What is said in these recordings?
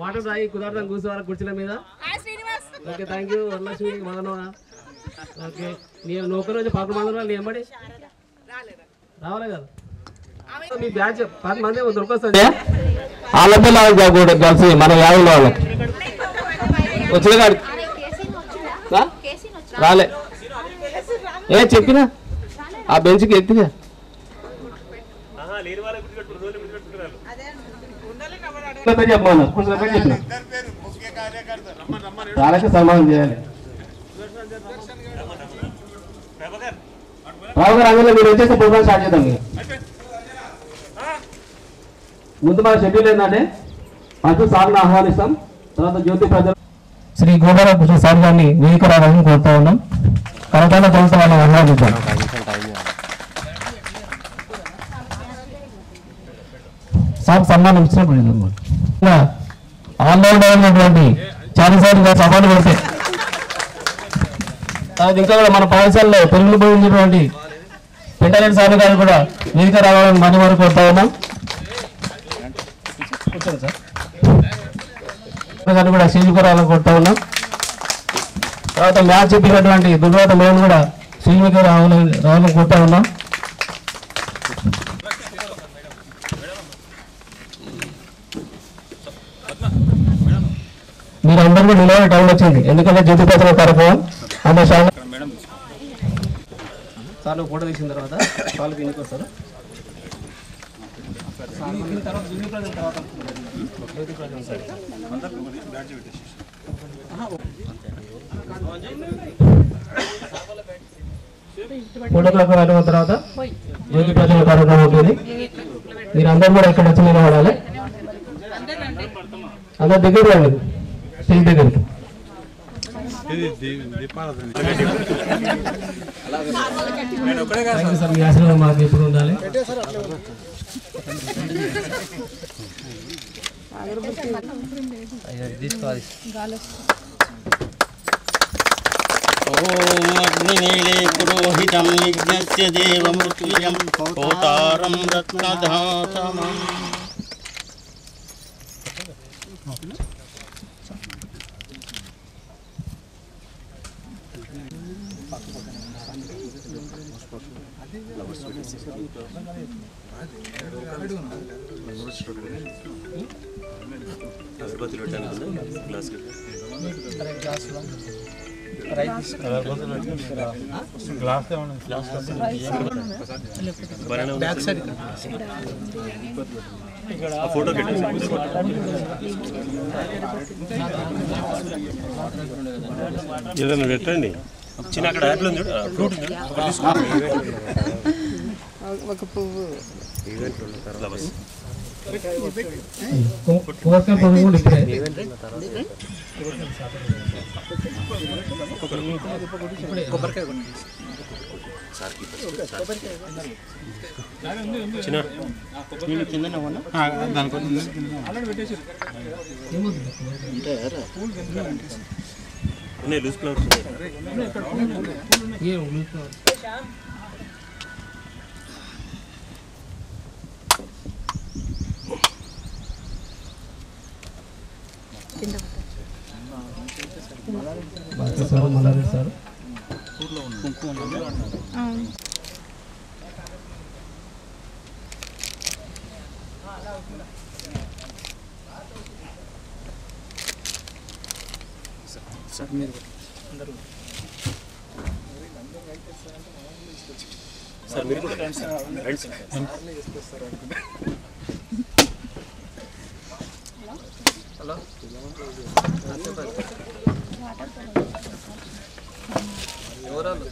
Water తాగి కుదరదాం కూర్చోవాలి కుర్చీల మీద. ఓకే థ్యాంక్ యూ వరలక్ష్మి మదనవా. ఓకే నువ్వు ఒక రోజు 11 మంది నీ ఎంబడి రావాలి కదా. మీ బ్యాచ్ 10 మంది దొరకొస్తుంది వాళ్ళ కలిసి మన 50 వాళ్ళకి వచ్చిన కాదు రాలే. చెప్పినా ఆ బెంచ్కి ఎత్తిగా చెప్పమన్నా కొంచెం చెప్పిన వాళ్ళకి సన్మానం చేయాలి. రావు గారు అందులో మీరు వచ్చేసి ప్రోగ్రామ్ స్టార్ట్ చేద్దాం. ముందు మన షెడ్యూల్ ఏంటంటే ఫస్ట్ సార్ని ఆహ్వానిస్తాం, తర్వాత జ్యోతి ప్రజలు శ్రీ గోపాల కృష్ణ సార్ గారిని వేదిక రావాలని కోరుతా ఉన్నాం. కరతాల తొలత వాళ్ళని ఆహ్వానిద్దాం. సార్ సన్మానం ఇచ్చినప్పుడు ఆన్లైన్ అయినటువంటి చాలాసార్లు సవాలు పెడితే ఇంకా కూడా మన పాఠశాలలో పెరుగులు పోయినటువంటి పెంటరెడ్డి సార్ గారు కూడా వేదిక రావాలని మన వరకు కోరుతా ఉన్నాం. సార్ కూడా స్టేజ్కి రావాలని కోరుతా ఉన్నాం. తర్వాత మ్యాచ్ చెప్పినటువంటి దుర్వాత మేము కూడా స్టేజ్ మీద రావాలని కోరుతా ఉన్నాం. మీరు అందరూ కూడా నిలబడే టైం వచ్చింది, ఎందుకంటే జ్యోతి ప్రజల కార్యక్రమం అందరూ సార్లు ఫోటో తీసిన తర్వాత వాళ్ళకి ఎన్నిక వస్తారు. ఫోటోగ్రాఫర్ అయిన తర్వాత జ్యోతి ప్రజల కార్యక్రమం ఉంటుంది. మీరు అందరూ కూడా ఇక్కడ వచ్చి నిలబడాలి. అందరు దగ్గర రండి స్టేజ్ దగ్గరికి. సార్ మీ ఆశీర్వాదం మాకు ఎప్పుడు ఉండాలి. అగ్నినీలే పురోహితం యజ్ఞస్య దేవమృత్యుయం హోతారం రత్నధాతమం. ఫోటో ఏదైనా పెట్టండి. చిన్న అక్కడ యాప్లో ఫ్రూట్ ఒక పువ్వు ఉన్నాయి లూజ్ ఫ్లవర్స్ ఏ loose flowers sir Mallareddy sir sir మీరు అందరూ సార్ మీరు కూడా రండి సార్ హలో ఎవరాలు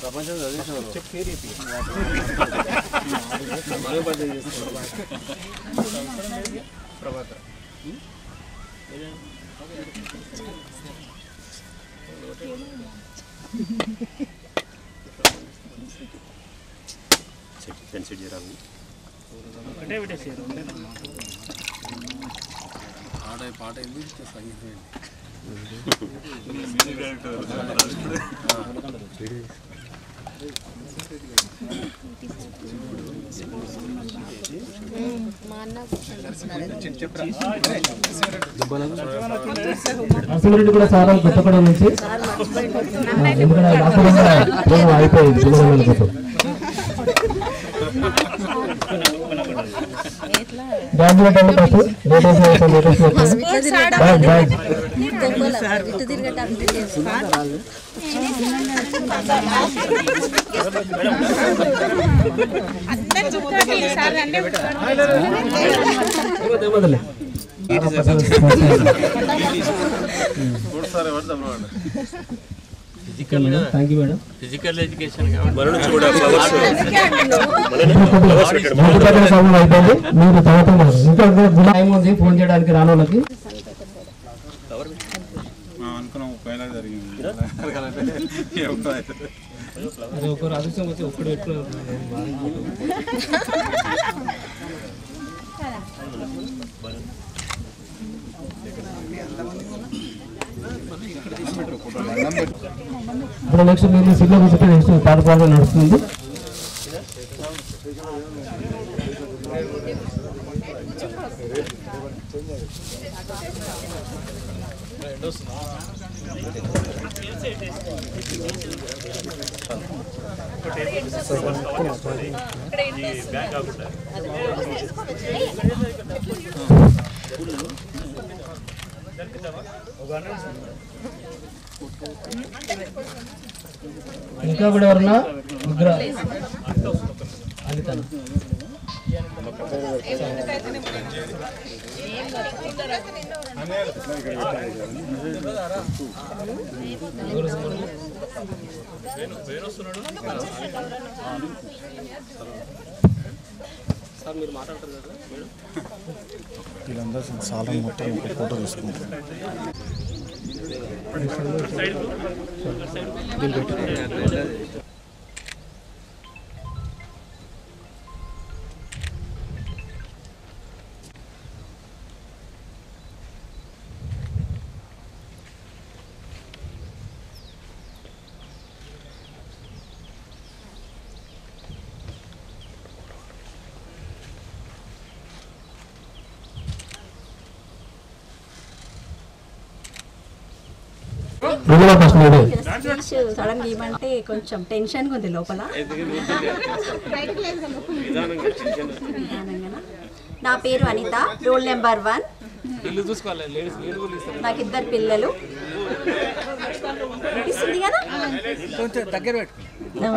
ప్రపంచం ప్రభాకర్ పాట ఏంది సంగీతం నరసింహారెడ్డి కూడా చాలా కొత్తగూడెం నుంచి అయిపోయింది కోసం thank you madam. Physical education అయిపోయింది. మీరు చదువుతున్నారు ఇంకా టైం ఉంది ఫోన్ చేయడానికి రాని వాళ్ళకి. అదే ఒకరు అదృష్టం వచ్చి ఒక్కడు పెట్టుకున్నారు. ఇప్పుడు నెక్స్ట్ మీరు సిగ్నల్ కూర్చుంటే నెక్స్ట్ పాట పాటలు నడుస్తుంది. ఇంకా కూడా ఎవరన్నా ముగ్గురు సార్ మీరు మాట్లాడతారు కదా మేడం. వీళ్ళందరూ చాలా మొత్తం ఒక ఫోటో తీసుకుంటారు. సడన్ ఏమంటే కొంచెం టెన్షన్ ఉంది లోపల. నా పేరు అనిత, రోల్ నెంబర్ 1. నాకు 2 పిల్లలు.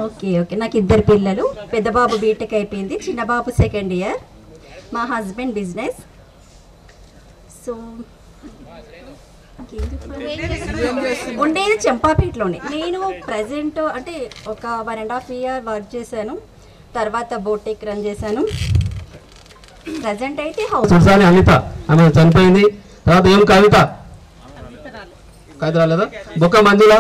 ఓకే ఓకే నాకు 2 పిల్లలు. పెద్ద బాబు బీటెక్ అయిపోయింది, చిన్న బాబు 2nd ఇయర్. మా హస్బెండ్ బిజినెస్. సో ఉండేది చంపాపేటలోనే. నేను ప్రజెంట్ అంటే ఒక 1.5 ఇయర్ వర్క్ చేశాను. తర్వాత బోటెక్ రన్ చేశాను. ప్రజెంట్ అయితే హౌస్. అనిత ఆమె చనిపోయింది. తర్వాత ఏం కవిత కాగితం రాలేదా? బొక్క మంజుల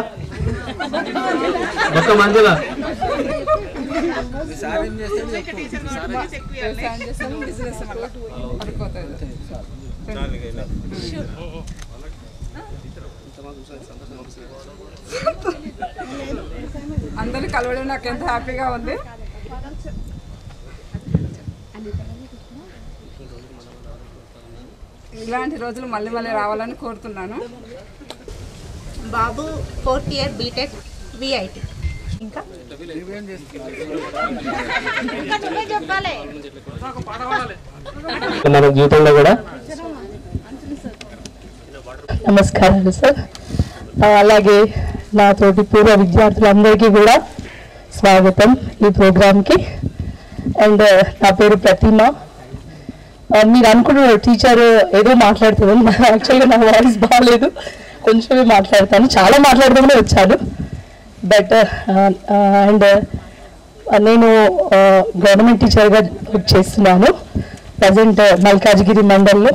అందరినీ కలవడం నాకు ఎంత హ్యాపీగా ఉంది. ఇలాంటి రోజులు మళ్ళీ మళ్ళీ రావాలని కోరుతున్నాను. బాబు 4th ఇయర్ బీటెక్ విఐటి. ఇంకా మన జీవితంలో కూడా నమస్కారాలు సార్. అలాగే నా తోటి పూర్వ విద్యార్థులందరికీ కూడా స్వాగతం ఈ ప్రోగ్రామ్కి. అండ్ నా పేరు ప్రతిమ. మీరు అనుకుంటున్నారు టీచర్ ఏదో మాట్లాడుతుంది, యాక్చువల్గా నా వాయిస్ బాగాలేదు, కొంచెమే మాట్లాడతాను, చాలా మాట్లాడుతూనే వచ్చాను. బట్ అండ్ నేను గవర్నమెంట్ టీచర్గా వర్క్ చేస్తున్నాను ప్రజెంట్ మల్కాజ్గిరి మండల్లో.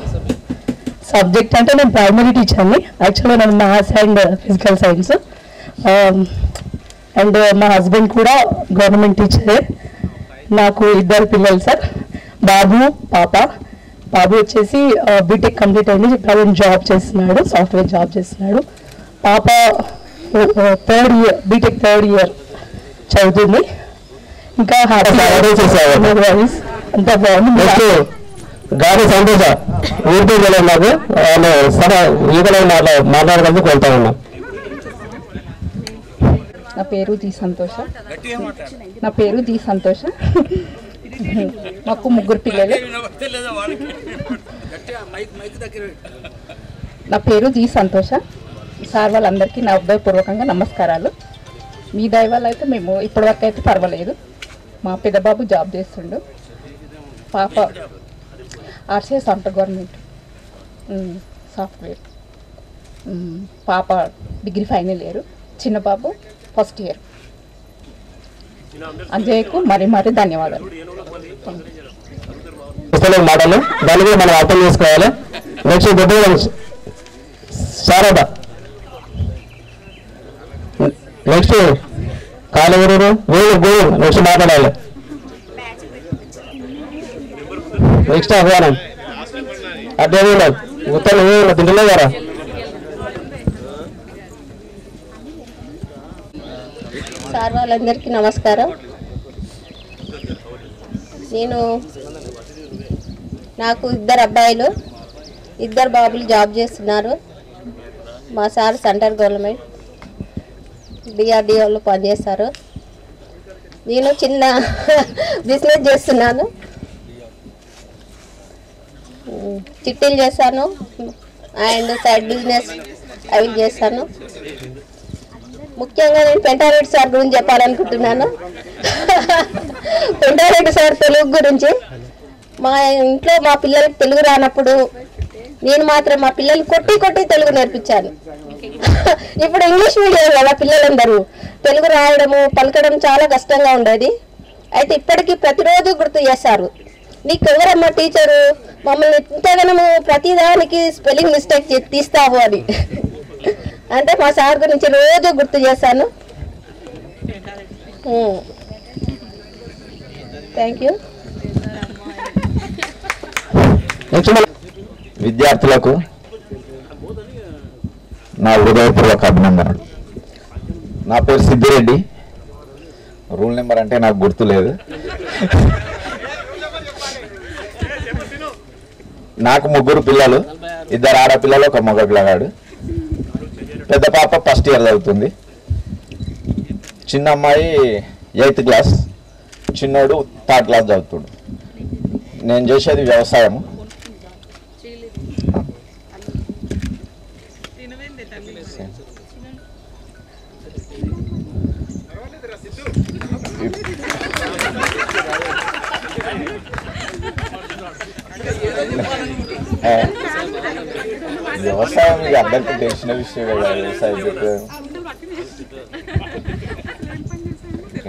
సబ్జెక్ట్ అంటే నేను ప్రైమరీ టీచర్ని, యాక్చువల్గా నేను maths and physical science. And మా హస్బెండ్ కూడా గవర్నమెంట్ టీచరే. నాకు 2 పిల్లలు సార్, బాబు పాప. బాబు వచ్చేసి బీటెక్ కంప్లీట్ అయింది, ప్రజెంట్ జాబ్ చేస్తున్నాడు, సాఫ్ట్వేర్ జాబ్ చేస్తున్నాడు. పాప 3rd year BTech 3rd year చదువుతుంది. ఇంకా అంత బాగుంది. గాడి సంతోష ఊరికే నాకు సరే ఈగలో మాట్లాడడానికి వెళ్తా ఉన్నాం. నా పేరు ది సంతోష. మాకు 3 పిల్లలు. నా పేరు ది సంతోష. సార్ వాళ్ళందరికీ నా హృదయపూర్వకంగా నమస్కారాలు. మీ దయ వల్ల అయితే మేము ఇప్పటివరకు అయితే పర్వాలేదు. మా పెద్దబాబు జాబ్ చేస్తుండు, పాప ఆర్సీఎస్ అంటర్ గవర్నమెంట్ సాఫ్ట్వేర్, పాప డిగ్రీ ఫైనల్ ఇయర్, చిన్న బాబు 1st ఇయర్. అంజయ్యకు మరీ ధన్యవాదాలు. మాటలు దాన్ని కూడా మనం అర్థం చేసుకోవాలి. నెక్స్ట్ శారద, నెక్స్ట్ కాలేరు గోరు నెక్స్ట్ మాట్లాడాలి. నెక్స్ట్ ఆహ్వానం అదే ఉత్తరం తింటలే కదా. సార్ వాళ్ళందరికీ నమస్కారం. నాకు 2 అబ్బాయిలు, 2 బాబులు జాబ్ చేస్తున్నారు. మా సార్ సెంట్రల్ గవర్నమెంట్ డిఆర్డిఓలో పనిచేస్తారు. నేను చిన్న బిజినెస్ చేస్తున్నాను, చిట్టీలు చేస్తాను అండ్ సైడ్ బిజినెస్ అవి చేస్తాను. ముఖ్యంగా నేను పెంటారెడ్డి సార్ గురించి చెప్పాలనుకుంటున్నాను. పెంటారెడ్డి సార్ తెలుగు గురించి. మా ఇంట్లో మా పిల్లలకి తెలుగు రానప్పుడు నేను మాత్రం మా పిల్లలు కొట్టి తెలుగు నేర్పించాను. ఇప్పుడు ఇంగ్లీష్ మీడియం కదా పిల్లలందరూ, తెలుగు రాయడము పలకడం చాలా కష్టంగా ఉండేది. అయితే ఇప్పటికీ ప్రతిరోజు గుర్తు చేస్తారు, నీకు ఎవరమ్మా టీచరు, మమ్మల్ని ఇంతగానము ప్రతిదానికి స్పెల్లింగ్ మిస్టేక్ తీస్తావు అని. అంటే మా సార్ గురించి రోజు గుర్తు చేశాను. Thank you. విద్యార్థులకు నా హృదయపూర్వక అభినందనలు. నా పేరు సిద్ధిరెడ్డి. రూల్ నెంబర్ అంటే నాకు గుర్తులేదు. నాకు 3 పిల్లలు, 2 ఆడపిల్లలు, 1 మగ పిల్లగాడు. పెద్ద పాప 1st ఇయర్ చదువుతుంది, చిన్న అమ్మాయి 8th క్లాస్, చిన్నోడు 3rd క్లాస్ చదువుతాడు. నేను చేసేది వ్యవసాయం. వ్యవసాయం ఇక అందరికీ తెలిసిన విషయం కదా. వ్యవసాయం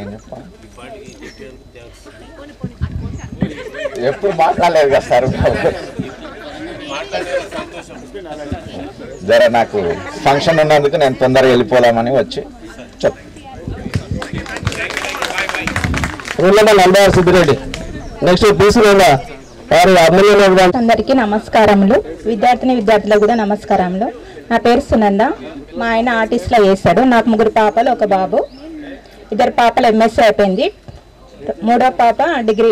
ఏం చెప్పాలి, ఎప్పుడు మాట్లాడలేదు కదా సార్. జర నాకు ఫంక్షన్ ఉన్నందుకు నేను తొందరగా వెళ్ళిపోదామని వచ్చి చెప్పు. సిద్ధిరెడ్డి నెక్స్ట్ తీసుకున్నా అందరికీ నమస్కారములు. విద్యార్థులకు కూడా నమస్కారములు. నా పేరు సునంద. మా ఆయన ఆర్టిస్ట్లో చేశాడు. నాకు 3 పాపలు, 1 బాబు. 2 పాపలు ఎంఎస్సీ అయిపోయింది. 3వ పాప డిగ్రీ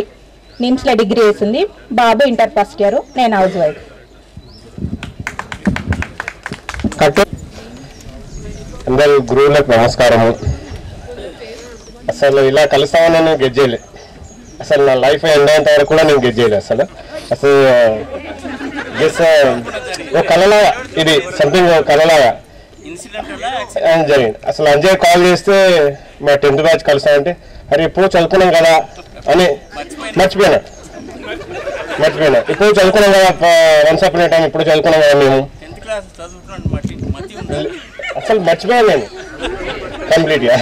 నిమ్స్లో డిగ్రీ చేసింది. బాబు ఇంటర్ ఫస్ట్ ఇయర్. నేను హౌస్ వైఫ్. అందరు గురువులకు నమస్కారము. అసలు ఇలా కలుస్తామని నేను గెట్ చేయలే. అసలు నా లైఫ్ ఎండ్ అయ్యేంత వరకు కూడా నేను గెట్ చేయలేదు. అసలు గెస్ ఒక కళలాగా, ఇది సంథింగ్ కళలాగా జరిగింది. అసలు అంజయ్ కాల్ చేస్తే మా 10th బ్యాచ్ కలుస్తామంటే అరే ఇప్పుడు చదువుకున్నాం కదా అని మర్చిపోయినా. ఇప్పుడు చదువుకున్నాం కదా, వన్స్ అపాన్ ఏ టైం ఇప్పుడు చదువుకున్నాం కదా మేము. అసలు మర్చిపోయాను నేను కంప్లీట్గా.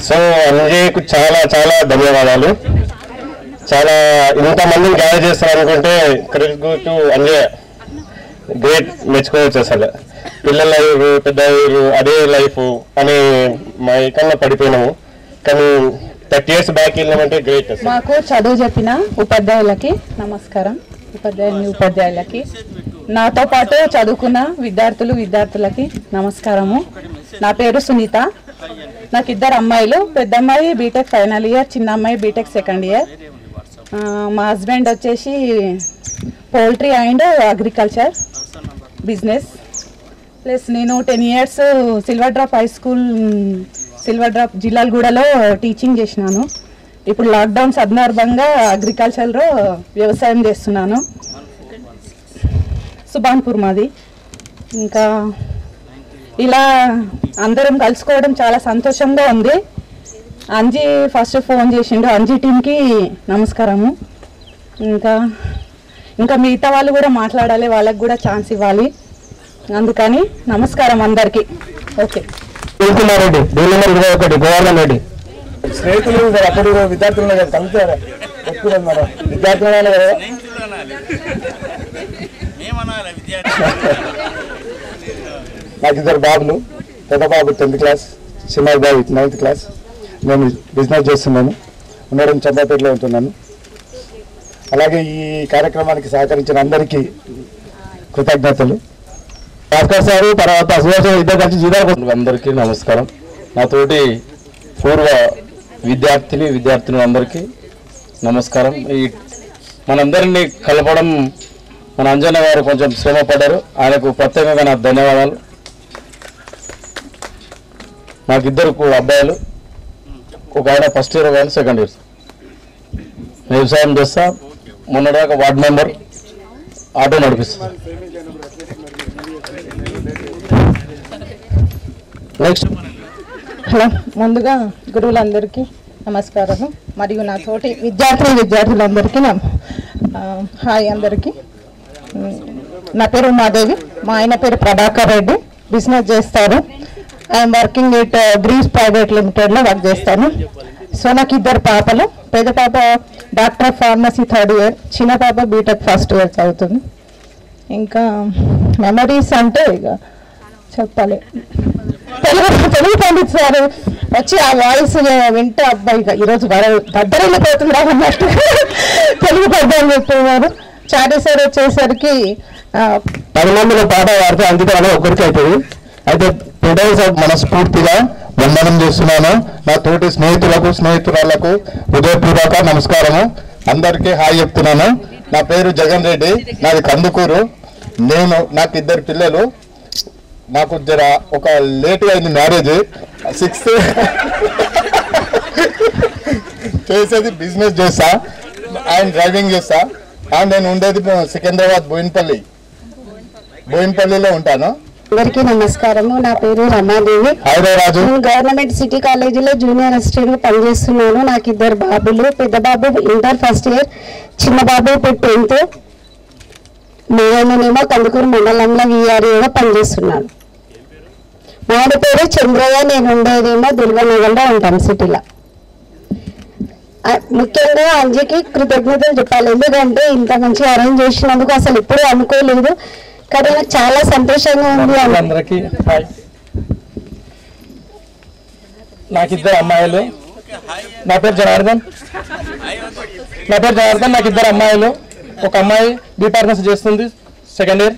సో అంజయ్కు చాలా చాలా ధన్యవాదాలు. చాలా ఇంతమందిని గ్యాదర్ చేస్తారు అనుకుంటే credit go to Anjay. Great, మెచ్చుకోవచ్చు. అసలు పిల్లల లైఫ్, పెద్ద అదే లైఫ్ అని మా కన్నా పడిపోయినాము. కానీ 30 years బ్యాక్ వెళ్ళామంటే గ్రేట్. మాకు చదువు చెప్పిన ఉపాధ్యాయులకి నమస్కారం. ఉపాధ్యాయులకి, నాతో పాటు చదువుకున్న విద్యార్థులకి నమస్కారము. నా పేరు సునీత. నాకు 2 అమ్మాయిలు. పెద్ద అమ్మాయి బీటెక్ ఫైనల్ ఇయర్, చిన్న అమ్మాయి బీటెక్ సెకండ్ ఇయర్. మా హస్బెండ్ వచ్చేసి poultry and agriculture business. Plus నేను 10 years silver drop high school, silver drop జిల్లాలగూడలో టీచింగ్ చేసినాను. ఇప్పుడు లాక్డౌన్ సందర్భంగా అగ్రికల్చర్లో వ్యవసాయం చేస్తున్నాను. సుభాన్పూర్ మాది. ఇంకా ఇలా అందరం కలుసుకోవడం చాలా సంతోషంగా ఉంది. అంజీ ఫస్ట్ ఫోన్ చేసిండు. అంజీ టీంకి నమస్కారము. ఇంకా మిగతా వాళ్ళు కూడా మాట్లాడాలి, వాళ్ళకి కూడా ఛాన్స్ ఇవ్వాలి. అందుకని నమస్కారం అందరికీ. ఓకే. రెడ్డి, 21 గోవర్ధన్ రెడ్డి. స్నేహితులు అప్పుడు విద్యార్థులు కలుపుతారా? విద్యార్థులు కదా. నాకు 2 బాబులు. పెద్ద బాబు 10th క్లాస్, చిన్న బాబు 9th క్లాస్. నేను బిజినెస్ చేస్తున్నాను. ఉండడం చంద్రపేటలో ఉంటున్నాను. అలాగే ఈ కార్యక్రమానికి సహకరించిన అందరికీ కృతజ్ఞతలు. భాస్కర్ సారు, తర్వాత సుభాష్ ఇద్దరు కలిసి జీవితాలు. అందరికీ నమస్కారం. నాతోటి పూర్వ విద్యార్థులందరికీ నమస్కారం. ఈ మనందరినీ కలపడం మన అంజన్న గారు కొంచెం శ్రమ పడ్డారు. ఆయనకు ప్రత్యేకంగా నా ధన్యవాదాలు. నాకు 2 అబ్బాయిలు. ఒక ఆయన ఫస్ట్ ఇయర్, ఒక ఆయన సెకండ్ ఇయర్. వ్యవసాయం చేస్తా. మొన్నదాకా వార్డ్ మెంబర్, ఆటో నడిపిస్తా. నెక్స్ట్. హలో. ముందుగా గురువులందరికీ నమస్కారాలు. మరియు నా తోటి విద్యార్థులందరికీ హాయ్ అందరికీ. నా పేరు ఉమాదేవి. మా ఆయన పేరు ప్రభాకర్ రెడ్డి. బిజినెస్ చేస్తారు. I'm working at Greaves private లిమిటెడ్లో వర్క్ చేస్తాను. సో నాకు 2 పాపలు. పెద్ద పాప doctor of pharmacy 3rd year, చిన్న పాప బీటెక్ ఫస్ట్ ఇయర్ చదువుతుంది. ఇంకా మెమరీస్ అంటే ఇక చెప్పాలి. తెలుగు పండిస్తారు వచ్చి ఆ వాయిస్ వింటే అబ్బాయి ఈరోజు దగ్గరైపోతుందా అన్నట్టు తెలుగు పద్యాలు చెప్తున్నారు. చారీ సార్ వచ్చేసరికి 10 మందిలో పాట పాడితే అంకితం ఒకరికి అవుతుంది. అయితే టుడే మనస్ఫూర్తిగా వందనం చేస్తున్నాను. నా తోటి స్నేహితురాలకు హృదయపూర్వక నమస్కారము. అందరికీ హాయ్ చెప్తున్నాను. నా పేరు జగన్ రెడ్డి. నాది కందుకూరు. నాకు 2 పిల్లలు. నాకు జర ఒక లేట్గా అయింది మ్యారేజ్. 6th చేసేది బిజినెస్ చేస్తా అండ్ డ్రైవింగ్ చేస్తా. అండ్ నేను ఉండేది సికింద్రాబాద్ బోయిన్పల్లిలో ఉంటాను. అందరికీ నమస్కారము. నా పేరు రమాదేవి. గవర్నమెంట్ సిటీ కాలేజీలో జూనియర్ అసిస్టెంట్ పనిచేస్తున్నాను. నాకు 2 బాబులు. పెద్ద బాబు ఇంటర్ ఫస్ట్ ఇయర్, చిన్న బాబు 10th. నేనేమో కందుకూరు మండలంలో వీఆర్ఏగా పనిచేస్తున్నాను. మా ఆయన పేరు చంద్రయ్య. నేను ఉండేదేమో దుర్గానగర్లో ఉంటాను సిటీలో. ముఖ్యంగా అంజీకి కృతజ్ఞతలు చెప్పాలి. ఎందుకంటే ఇంత మంచిగా అరేంజ్ చేసినందుకు అసలు ఎప్పుడూ అనుకోలేదు. కానీ నాకు చాలా సంతోషంగా ఉంది. అందరికీ హాయ్. నాకు ఇద్దరు అమ్మాయిలు. నా పేరు జనార్దన్. నాకు ఇద్దరు అమ్మాయిలు. ఒక అమ్మాయి బీఫార్మసీ చేస్తుంది, సెకండ్ ఇయర్.